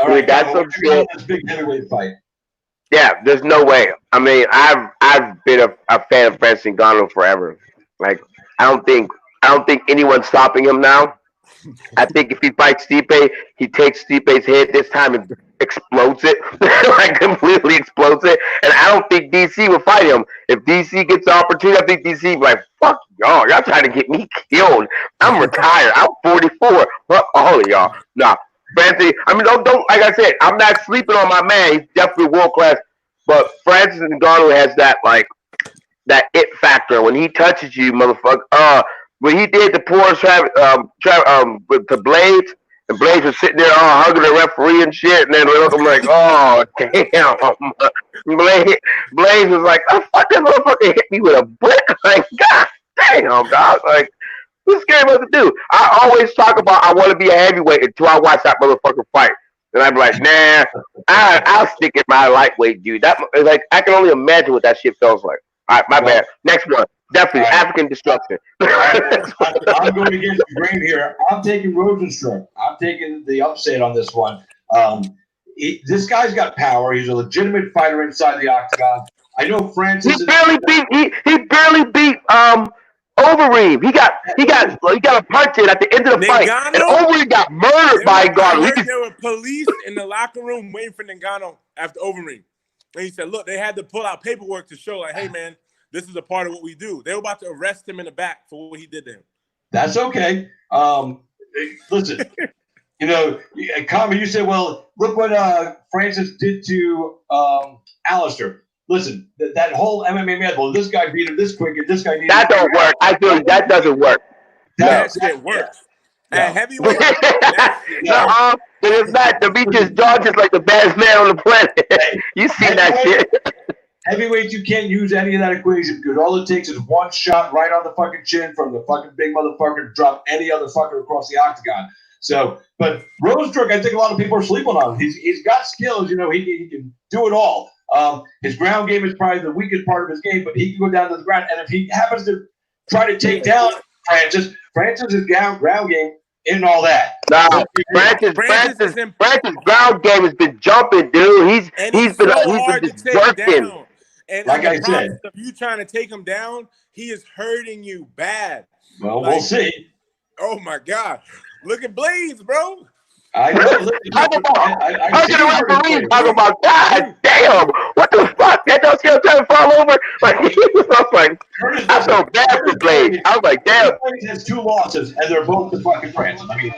All right, that's some shit. This big heavyweight fight. Yeah, there's no way. I mean, I've been a fan of Francis Ngannou forever. Like, I don't think anyone's stopping him now. I think if he fights Stipe, he takes Stipe's head this time and explodes it, like completely explodes it. And I don't think DC will fight him. If DC gets the opportunity, I think DC will be like, fuck y'all trying to get me killed. I'm retired. I'm 44. Fuck all of y'all. Nah, Francis. I mean, don't. Like I said, I'm not sleeping on my man. He's definitely world class. But Francis Ngannou has that it factor. When he touches you, motherfucker. When he did the poor to Blades, and Blades was sitting there all hugging the referee and shit, and then I'm like, oh damn. Blades was like, oh fuck, that motherfucker hit me with a brick. Like, god damn, dog. Like, what's scary about to do? I always talk about I want to be a heavyweight until I watch that motherfucker fight. And I'm like, nah, I'll stick in my lightweight, dude. That like I can only imagine what that shit feels like. All right, my bad. Next one. Definitely African destruction. I'm going against the grain here. I'm taking Rozenstruik. I'm taking the upset on this one. this guy's got power. He's a legitimate fighter inside the octagon. I know Francis. He barely beat Overeem. He got a punch in at the end of the fight, and Overeem got murdered by Ngannou. I heard there were police in the locker room waiting for Ngannou after Overeem, and he said, "Look, they had to pull out paperwork to show, like, hey man, this is a part of what we do." They were about to arrest him in the back for what he did to him. That's okay. Listen, Khama, you said, well, look what Francis did to Alistair. Listen, that whole MMA match, well, this guy beat him this quick, and this guy needed that don't work. I feel that doesn't work. That shit works. At heavyweight, but it's not. The beat his jaw just like the baddest man on the planet. You see that shit. Heavyweight, you can't use any of that equation because all it takes is one shot right on the fucking chin from the fucking big motherfucker to drop any other fucker across the octagon. So, but Rosenstruck, I think a lot of people are sleeping on him. He's got skills, he can do it all. His ground game is probably the weakest part of his game, but he can go down to the ground. And if he happens to try to take down Francis' ground game isn't all that. Nah, Francis' ground game has been jumping, dude. He's been just working. And like I said, if you trying to take him down, he is hurting you bad. Well, we'll see. Oh my God. Look at Blades, bro. I know. Talking about, God damn, what the fuck? That don't see him trying to fall over. I felt bad for Blades. I was like, damn. Blades has 2 losses, and they're both the fucking friends. I mean,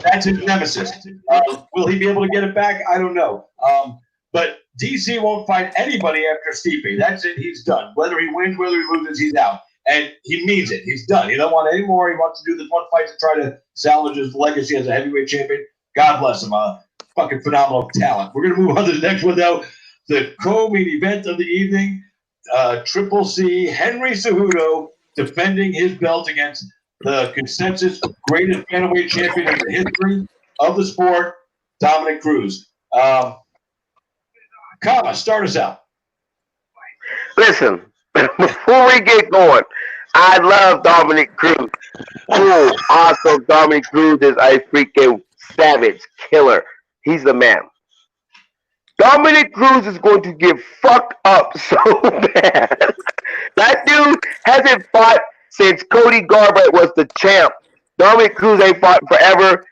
that's his nemesis. Will he be able to get it back? I don't know. But DC won't fight anybody after Stipe. That's it. He's done. Whether he wins, whether he loses, he's out. And he means it. He's done. He don't want any more. He wants to do this one fight to try to salvage his legacy as a heavyweight champion. God bless him. Fucking phenomenal talent. We're going to move on to the next one, though. The co-main event of the evening. Triple C, Henry Cejudo, defending his belt against the consensus greatest bantamweight champion in the history of the sport, Dominic Cruz. Khama, start us out. Listen, before we get going, I love Dominic Cruz. Cool, awesome. Dominic Cruz is a freaking savage killer. He's the man. Dominic Cruz is going to get fucked up so bad. That dude hasn't fought since Cody Garbrandt was the champ. Dominic Cruz ain't fought forever.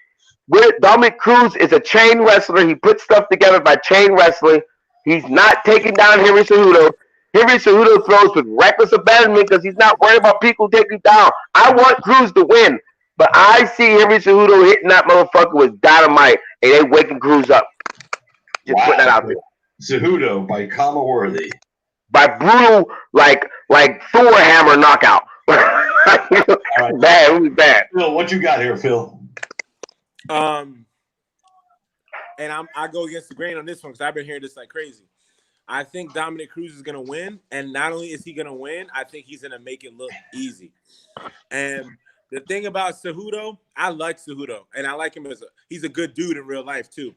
Dominic Cruz is a chain wrestler. He puts stuff together by chain wrestling. He's not taking down Henry Cejudo. Henry Cejudo throws with reckless abandonment because he's not worried about people taking down. I want Cruz to win, but I see Henry Cejudo hitting that motherfucker with dynamite, and they waking Cruz up. Just putting that out there. Cejudo by Khama Worthy. By brutal, like Thor hammer knockout. Right. Bad, really bad. Phil, what you got here, Phil? And I go against the grain on this one because I've been hearing this like crazy. I think Dominic Cruz is going to win. And not only is he going to win, I think he's going to make it look easy. And the thing about Cejudo, I like Cejudo. And I like him he's a good dude in real life, too.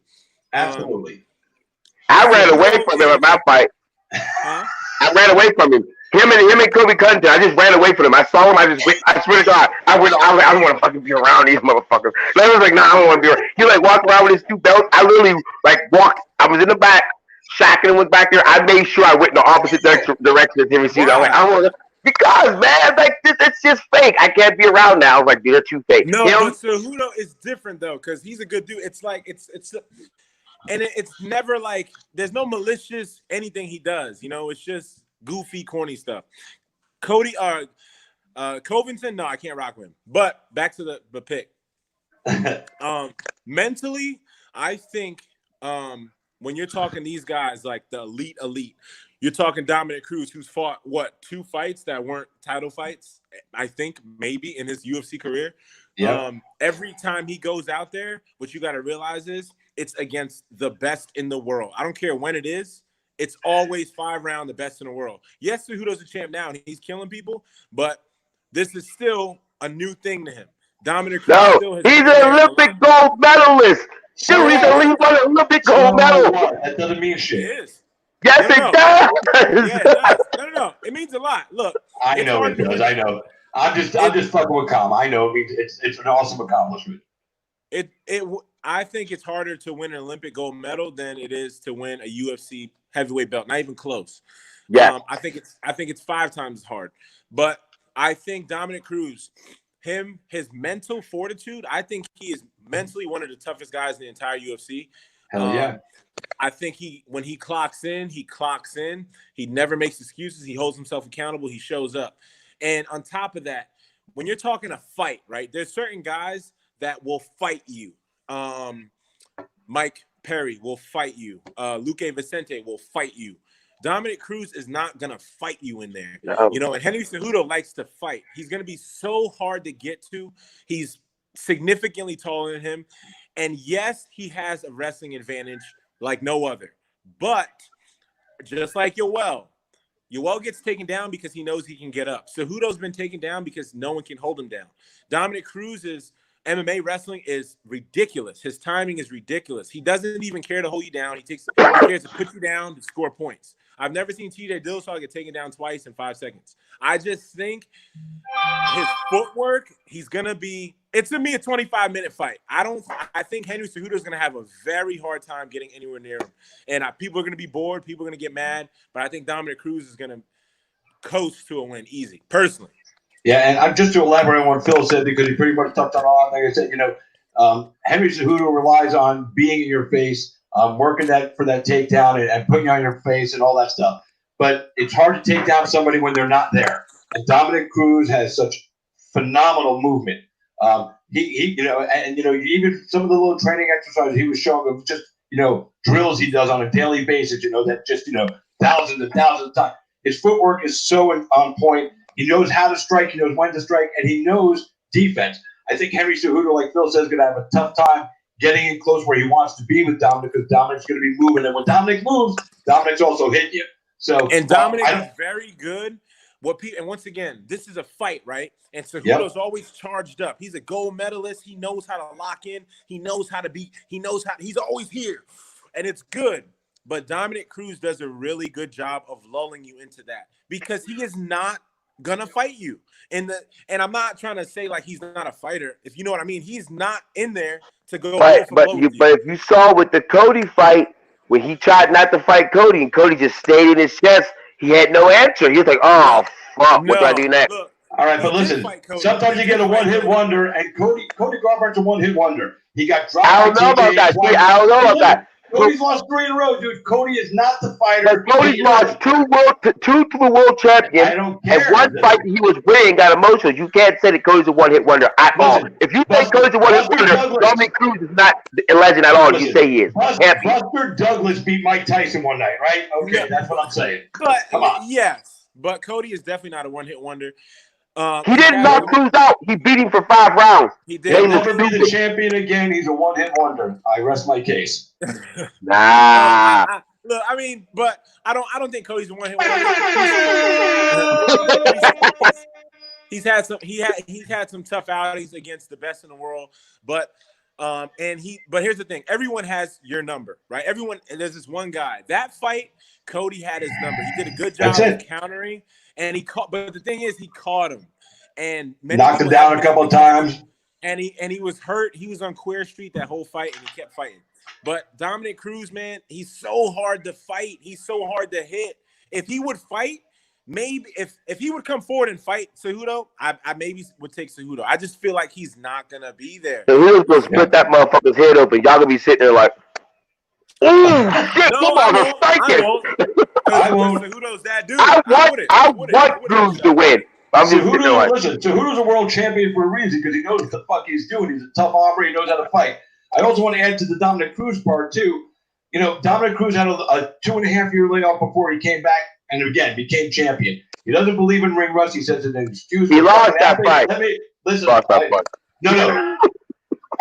Absolutely. I ran away from him in my fight. Huh? I ran away from him. Him and Kobe Covington, I just ran away from him. I saw him. I swear to God, I don't want to fucking be around these motherfuckers. And I was like, nah, I don't want to be around. He walked around with his 2 belts. I literally walked. I was in the back. Shacking was back there. I made sure I went in the opposite direction as him. I was like, I don't want to. Because, man, it's just fake. I can't be around now. I was like, dude, they're too fake. No, but Cejudo is different, though, because he's a good dude. It's like, it's never like, there's no malicious anything he does. It's just goofy, corny stuff. Covington, no, I can't rock with him. But back to the pick. Mentally, I think when you're talking these guys like the elite, you're talking Dominic Cruz, who's fought 2 fights that weren't title fights, I think maybe in his UFC career. Yeah. Every time he goes out there, what you got to realize is it's against the best in the world. I don't care when it is. It's always 5-round, the best in the world. Yes, Cejudo's a champ now, and he's killing people, but this is still a new thing to him. Dominic Cruz still has he's an Olympic gold medalist. Dude, he's an Olympic gold medal. That doesn't mean shit. It is. Yes, it does. Yeah, no. It means a lot. Look, I know it does. I know. I'm just fucking with Khama. I know it means it's an awesome accomplishment. I think it's harder to win an Olympic gold medal than it is to win a UFC heavyweight belt. Not even close. Yeah. I think it's 5 times as hard. But I think Dominic Cruz, his mental fortitude, I think he is mentally one of the toughest guys in the entire UFC. Hell yeah. I think when he clocks in, he clocks in. He never makes excuses. He holds himself accountable. He shows up. And on top of that, when you're talking a fight, right, there's certain guys that will fight you. Mike Perry will fight you. Luque Vicente will fight you. Dominic Cruz is not going to fight you in there. No. You know, and Henry Cejudo likes to fight. He's going to be so hard to get to. He's significantly taller than him. And yes, he has a wrestling advantage like no other. But just like Yoel gets taken down because he knows he can get up. Cejudo's been taken down because no one can hold him down. Dominic Cruz's MMA wrestling is ridiculous. His timing is ridiculous. He doesn't even care to hold you down. He cares to put you down to score points. I've never seen TJ Dillashaw get taken down twice in 5 seconds. I just think his footwork, he's going to be – it's going to be a 25-minute fight. I think Henry Cejudo is going to have a very hard time getting anywhere near him. And people are going to be bored. People are going to get mad. But I think Dominic Cruz is going to coast to a win easy, personally. Yeah, and I'm just to elaborate on what Phil said, because he pretty much touched on all. Like I said, Henry Cejudo relies on being in your face, working for that takedown and putting you on your face and all that stuff. But it's hard to take down somebody when they're not there. And Dominic Cruz has such phenomenal movement. Even some of the little training exercises he was showing of just, drills he does on a daily basis, that just, thousands and thousands of times. His footwork is so on point. He knows how to strike. He knows when to strike, and he knows defense. I think Henry Cejudo, like Phil says, is going to have a tough time getting in close where he wants to be with Dominic, because Dominic's going to be moving. And when Dominic moves, Dominic's also hitting you. And Dominic is very good. And once again, this is a fight, right? And Cejudo's always charged up. He's a gold medalist. He knows how to lock in. He knows how to be. He's always here, and it's good. But Dominic Cruz does a really good job of lulling you into that, because he is not gonna fight you. And I'm not trying to say like he's not a fighter, if you know what I mean. He's not in there to go. But if you saw with the Cody fight, when he tried not to fight Cody and Cody just stayed in his chest, he had no answer. He was like, "Oh fuck, what do I do next?" Look, all right, but listen. Sometimes you get a one-hit wonder, and Cody Garbart's a one-hit wonder. He got dropped. I don't know about that. I don't know about that. Cody's lost 3 in a row, dude. Cody is not the fighter. But Cody's lost two to the world champion. I don't care. And one fight he was winning got emotional. You can't say that Cody's a one-hit wonder at all. If you say Cody's a one-hit wonder, Dominic Cruz is not a legend at all. You say he is. Buster Douglas beat Mike Tyson one night, right? Okay, that's what I'm saying. But come on. Yes, but Cody is definitely not a one-hit wonder. He didn't knock Cruz out. He beat him for 5 rounds. He did. He'll never be the champion again. He's a one-hit wonder. I rest my case. Nah. Look, I mean, but I don't think Cody's a one-hit wonder. He's had some tough outings against the best in the world, but here's the thing. Everyone has your number, right? There's this one guy. That fight, Cody had his number. He did a good job of countering. And but the thing is, he caught him and knocked him down a couple of times. And he was hurt. He was on Queer Street that whole fight, and he kept fighting. But Dominic Cruz, man, he's so hard to fight. He's so hard to hit. If he would fight, maybe if he would come forward and fight Cejudo, I maybe would take Cejudo. I just feel like he's not gonna be there. Cejudo's gonna split that motherfucker's head open. Y'all gonna be sitting there like, "Oh shit, come on, I won't. Cejudo's that dude. I want Cruz to win. Cejudo's a world champion for a reason, because he knows what the fuck he's doing. He's a tough hombre. He knows how to fight. I also want to add to the Dominic Cruz part too. Dominic Cruz had a 2.5-year layoff before he came back and again became champion. He doesn't believe in ring rust. He says it's an excuse. He lost that fight. Listen. Lost that fight. No.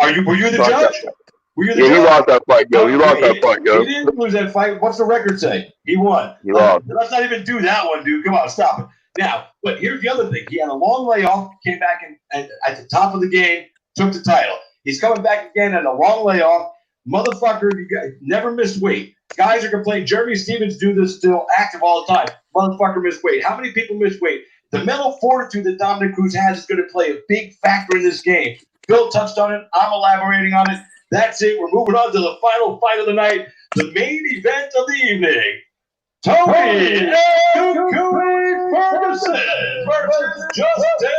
Were you the judge? He lost that fight, yo. He lost that fight, yo. He didn't lose that fight. What's the record say? He won. He lost. Let's not even do that one, dude. Come on, stop it. Now, but here's the other thing. He had a long layoff, came back and at the top of the game, took the title. He's coming back again at a long layoff. Motherfucker, you guys never missed weight. Guys are complaining. Jeremy Stevens do this still active all the time. Motherfucker missed weight. How many people miss weight? The mental fortitude that Dominic Cruz has is going to play a big factor in this game. Bill touched on it. I'm elaborating on it. That's it. We're moving on to the final fight of the night, the main event of the evening. Tony Ferguson versus Justin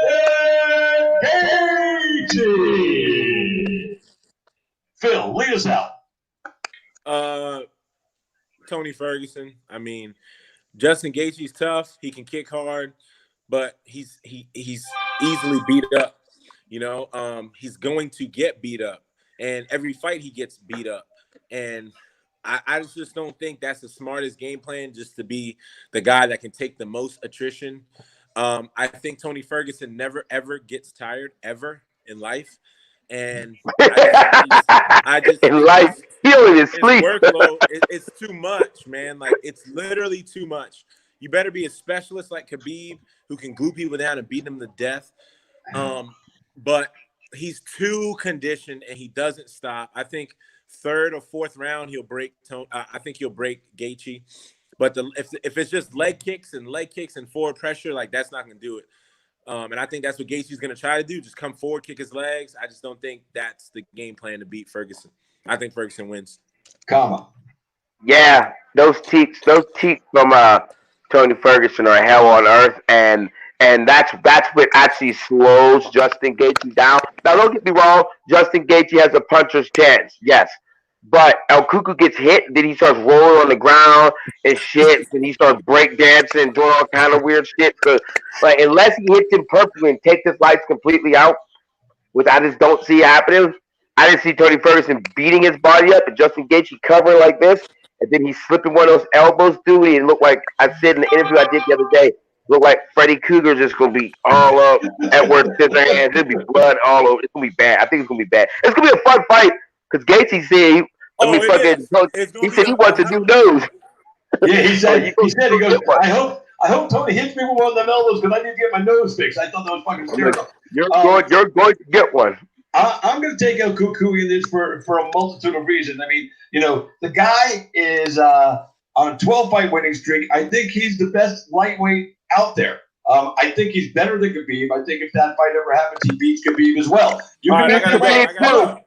Gaethje. Phil, lead us out. Tony Ferguson. I mean, Justin Gaethje's tough. He can kick hard, but he's easily beat up. You know, he's going to get beat up, and every fight he gets beat up. And I just don't think that's the smartest game plan, just to be the guy that can take the most attrition. I think Tony Ferguson never ever gets tired ever in life, and I just in life. He don't even sleep. Workload, it's too much, man. Like, it's literally too much. You better be a specialist like Khabib, who can glue people down and beat them to death. But he's too conditioned, and he doesn't stop. I think third or fourth round he'll break. I think he'll break Gaethje. But if it's just leg kicks and forward pressure, like, that's not going to do it. And I think that's what Gaethje's going to try to do, just come forward, kick his legs. I just don't think that's the game plan to beat Ferguson. I think Ferguson wins. Khama. Yeah, those teats from Tony Ferguson are hell on earth, and that's what actually slows Justin Gaethje down. Now, don't get me wrong, Justin Gaethje has a puncher's chance, yes. But El Cuckoo gets hit, then he starts rolling on the ground and shit, and he starts breakdancing and doing all kind of weird shit. Cause, like, unless he hits him perfectly and takes his lights completely out, which I just don't see happening, I didn't see Tony Ferguson beating his body up and Justin Gaethje covering like this, and then he's slipping one of those elbows through. It looked like, I said in the interview I did the other day, looked like Freddy Krueger's just going to be all up Edward Scissorhands. There'll be blood all over. It's going to be bad. I think it's going to be bad. It's going to be a fun fight because Gaethje said he said he wants to do those. Yeah, he said he goes, I hope Tony hits me with one of them elbows because I need to get my nose fixed. I thought that was fucking hysterical. You're going to get one. I'm going to take El Cuckoo in this for a multitude of reasons. I mean, you know, the guy is on a 12-fight winning streak. I think he's the best lightweight out there. I think he's better than Khabib. I think if that fight ever happens, he beats Khabib as well. He beats Khabib, Chris.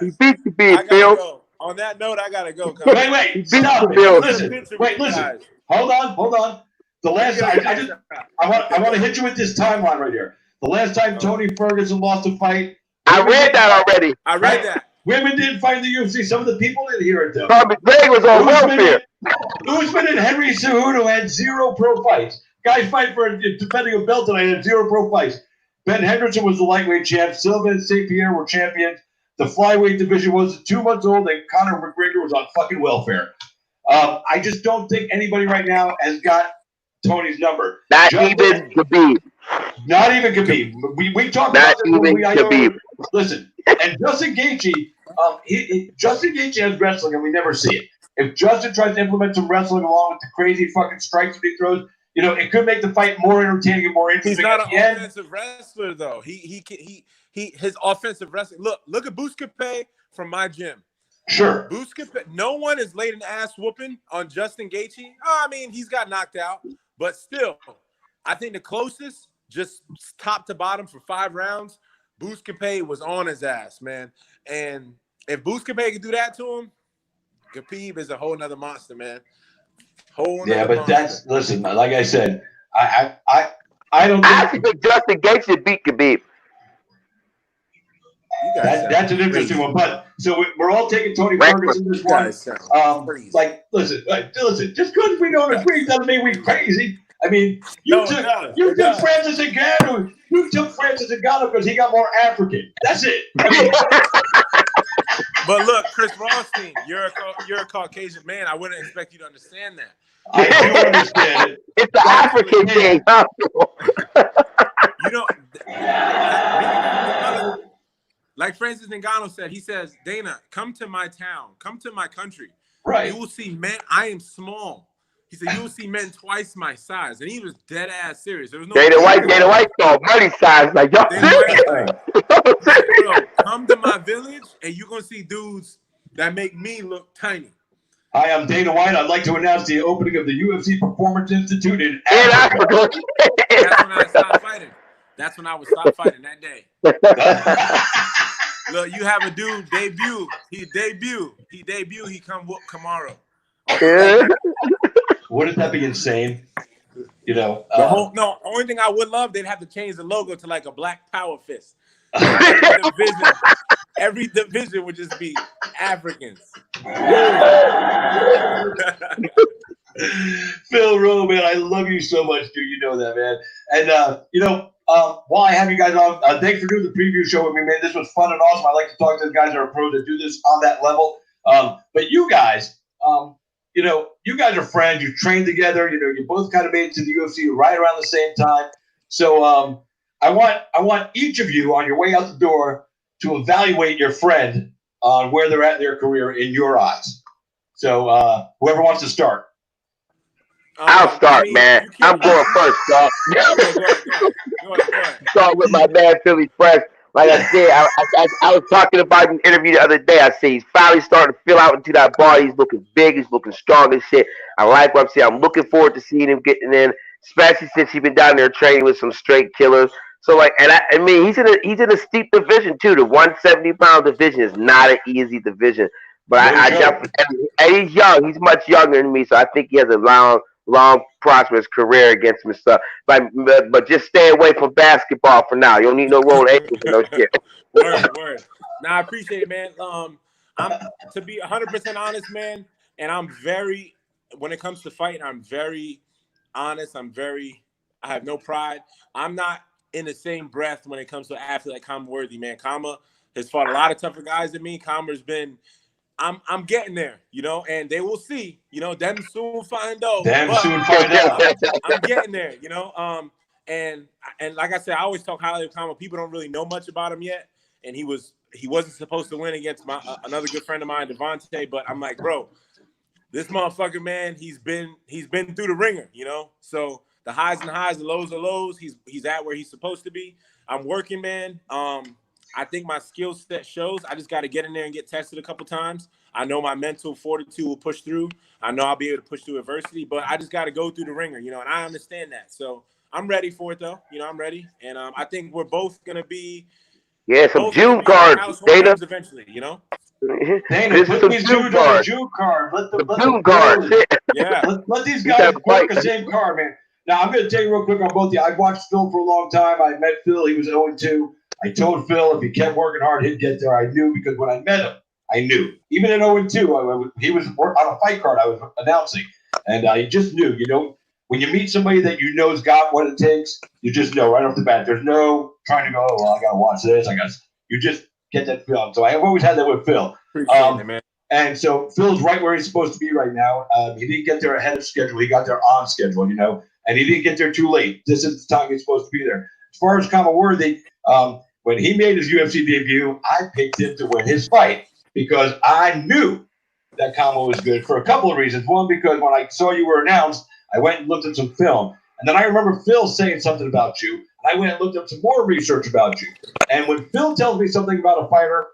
He beats Khabib, Phil. On that note, I gotta go. Wait, stop it. Listen. Hold on. The last I want to hit you with this timeline right here. The last time Tony Ferguson lost a fight, I read that already. I read that. Women didn't fight in the UFC. Some of the people didn't hear it though. Bobby Gray was on welfare. Usman and Henry Cejudo had 0 pro fights. Guys fight for defending a belt tonight had 0 pro fights. Ben Henderson was the lightweight champ. Silva and St. Pierre were champions. The flyweight division was 2 months old, and Conor McGregor was on fucking welfare. I just don't think anybody right now has got Tony's number. Not even Khabib. We talked about this when we Khabib. Listen, and Justin Gaethje, Justin Gaethje has wrestling, and we never see it. If Justin tries to implement some wrestling along with the crazy fucking strikes that he throws, you know, it could make the fight more entertaining and more interesting. He's not an offensive wrestler, though. His offensive wrestling. Look at Buscapé from my gym. Sure. Buscapé. No one has laid an ass whooping on Justin Gaethje. I mean, he's got knocked out, but still, I think the closest, just top to bottom for 5 rounds, Buscapé was on his ass, man. And if Buscapé could do that to him, Khabib is a whole nother monster, man. That's listen. Like I said, I don't. I think Justin Gaethje beat Khabib. That's an interesting one. But so we're all taking Tony Ferguson this one. Listen. Just because we don't agree doesn't mean we're crazy. I mean, you took Francis Ngannou. You took Francis Ngannou because he got more African. That's it. I mean, but look, Chris Rothstein, you're a Caucasian man. I wouldn't expect you to understand that. I do understand it. It's the African thing. Like Francis Ngannou said, he says, Dana, come to my town, come to my country. Right. You will see men. I am small. He said, you will see men twice my size. And he was dead ass serious. There was no Dana White called money size. Like, y'all serious? Come to my village and you're going to see dudes that make me look tiny. Hi, I'm Dana White. I'd like to announce the opening of the UFC Performance Institute in Africa. That's when I stopped fighting. That's when I would stop fighting that day. Look, you have a dude debut. He debut. He come whoop Kamaru. Wouldn't that be insane? You know, only thing I would love, they'd have to change the logo to like a black power fist. Every division would just be Africans. Phil Rowe, man, I love you so much, dude. You know that, man. And while I have you guys on, thanks for doing the preview show with me, man. This was fun and awesome. I like to talk to the guys that are pros that do this on that level. But you guys, you guys are friends. You train together. You know, you both kind of made it to the UFC right around the same time. So I want each of you on your way out the door to evaluate your friend on where they're at in their career in your eyes. So whoever wants to start. I'll start, man. I'm going first, dog. Go ahead. Start with my man, Philly Fresh. Like I said, I was talking about in an interview the other day. I say he's finally starting to fill out into that body. He's looking big. He's looking strong and shit. I like what I'm saying. I'm looking forward to seeing him getting in, especially since he's been down there training with some straight killers. So like, and I mean, he's in a steep division too. The 170-pound division is not an easy division. But I definitely, and he's young. He's much younger than me, so I think he has a long, prosperous career against me. So, but just stay away from basketball for now. You don't need no rolled ankles and no shit. Word. Nah, I appreciate it, man. I'm to be 100% honest, man, and I'm very, when it comes to fighting, I'm very honest. I have no pride. I'm not in the same breath when it comes to an athlete like Khama Worthy, man. Khama has fought a lot of tougher guys than me. Khama's been, I'm getting there, and they will see, them soon find out. I'm getting there, and like I said, I always talk highly of Khama. People don't really know much about him yet, and he wasn't supposed to win against another good friend of mine, Devontae. But I'm like, bro, this motherfucker, man, he's been through the ringer, So the highs and highs, the lows are lows. He's at where he's supposed to be. I'm working, man. I think my skill set shows. I just got to get in there and get tested a couple times. I know my mental fortitude will push through. I know I'll be able to push through adversity, but I just got to go through the ringer, and I understand that. So I'm ready for it, though. I'm ready. And I think we're both going to be some June cards, Dana. Eventually, Dana, put these dudes on the June card. Let the June cards. Yeah. Let these guys work the same card, man. Now, I'm going to tell you real quick on both of you. I've watched Phil for a long time. I met Phil. He was 0-2. I told Phil if he kept working hard, he'd get there. I knew because when I met him, I knew. Even at 0-2, he was on a fight card I was announcing. And I just knew, when you meet somebody that you know's got what it takes, you just know right off the bat. There's no trying to go, oh, well, I got to watch this. You just get that feeling. So I have always had that with Phil. Appreciate it, man. And so Phil's right where he's supposed to be right now. He didn't get there ahead of schedule. He got there on schedule, and he didn't get there too late. This is the time he's supposed to be there. As far as Khama Worthy, when he made his UFC debut, I picked him to win his fight because I knew that Khama was good for a couple of reasons. One, because when I saw you were announced, I went and looked at some film. And then I remember Phil saying something about you. And I went and looked up some more research about you. And when Phil tells me something about a fighter,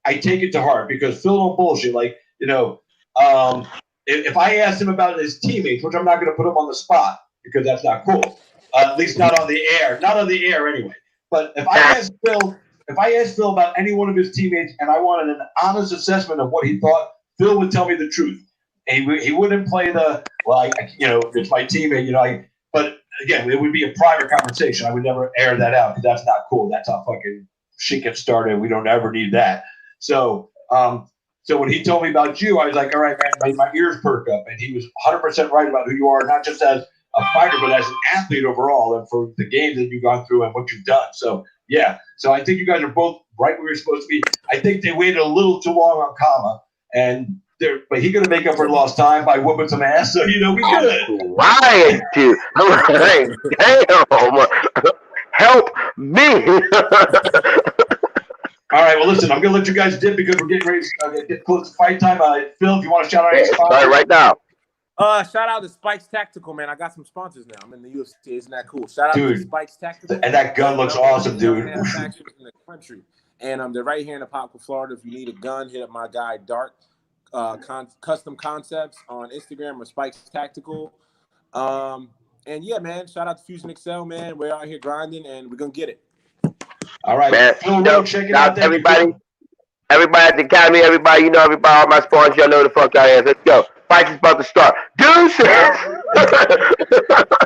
I take it to heart because Phil don't bullshit. Like, if I asked him about his teammates, which I'm not going to put him on the spot because that's not cool, at least not on the air. Not on the air anyway. But if I asked Phil about any one of his teammates and I wanted an honest assessment of what he thought, Phil would tell me the truth. And he wouldn't play it's my teammate, but again, it would be a private conversation. I would never air that out because that's not cool. That's how fucking shit gets started. We don't ever need that. So when he told me about you, I was like, all right, man, my ears perk up. And he was 100% right about who you are, not just as a fighter, but as an athlete overall, and for the games that you've gone through and what you've done. So, yeah. So I think you guys are both right where you're supposed to be. I think they waited a little too long on Khama, but he's going to make up for lost time by whooping some ass. So, we good. Lying, dude. I'm like, damn. Help me. All right, well, listen, I'm going to let you guys dip because we're getting ready to get close to fight time. Phil, if you want to shout out any sponsors. Start right now. Shout out to Spikes Tactical, man. I got some sponsors now. I'm in the UFC. Isn't that cool? Shout out to Spikes Tactical. And that gun looks awesome, dude. Manufacturers in the country. And they're right here in Apopka, Florida. If you need a gun, hit up my guy, Dark Custom Concepts on Instagram or Spikes Tactical. And yeah, man, shout out to Fusion Excel, man. We're out here grinding, and we're going to get it. All right. Man, Phil Rowe, check it out. Everybody. Everybody at the Academy, everybody, all my sponsors, y'all know the fuck I am. Let's go. Fight is about to start. Deuces!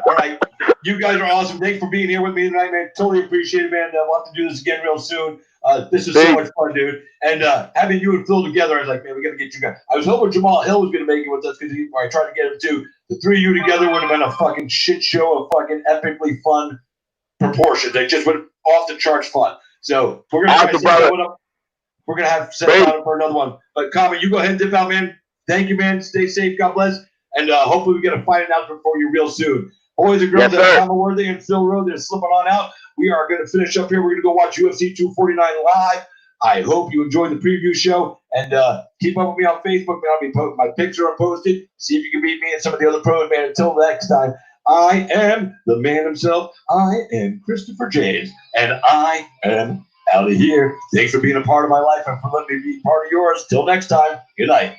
All right. You guys are awesome. Thanks for being here with me tonight, man. Totally appreciate it, man. We'll have to do this again real soon. This is so much fun, dude. And having you and Phil together, I was like, man, we got to get you guys. I was hoping Jamal Hill was going to make it with us because I tried to get him too. The three of you together would have been a fucking shit show of fucking epically fun proportions. They just went off the charts fun. So we're going to try to set that one up. We're going to have to set it up for another one. But Khama, you go ahead and dip out, man. Thank you, man. Stay safe. God bless. And hopefully we get a fight announcement for you real soon. Boys and girls, that's Khama Worthy and Phil Rowe. They're slipping on out. We are going to finish up here. We're going to go watch UFC 249 live. I hope you enjoyed the preview show. And keep up with me on Facebook. Man, I'll be posting my picture are posted. See if you can beat me and some of the other pros, man. Until next time, I am the man himself. I am Christopher James. And I am out of here. Thanks for being a part of my life and for letting me be part of yours. Till next time, good night.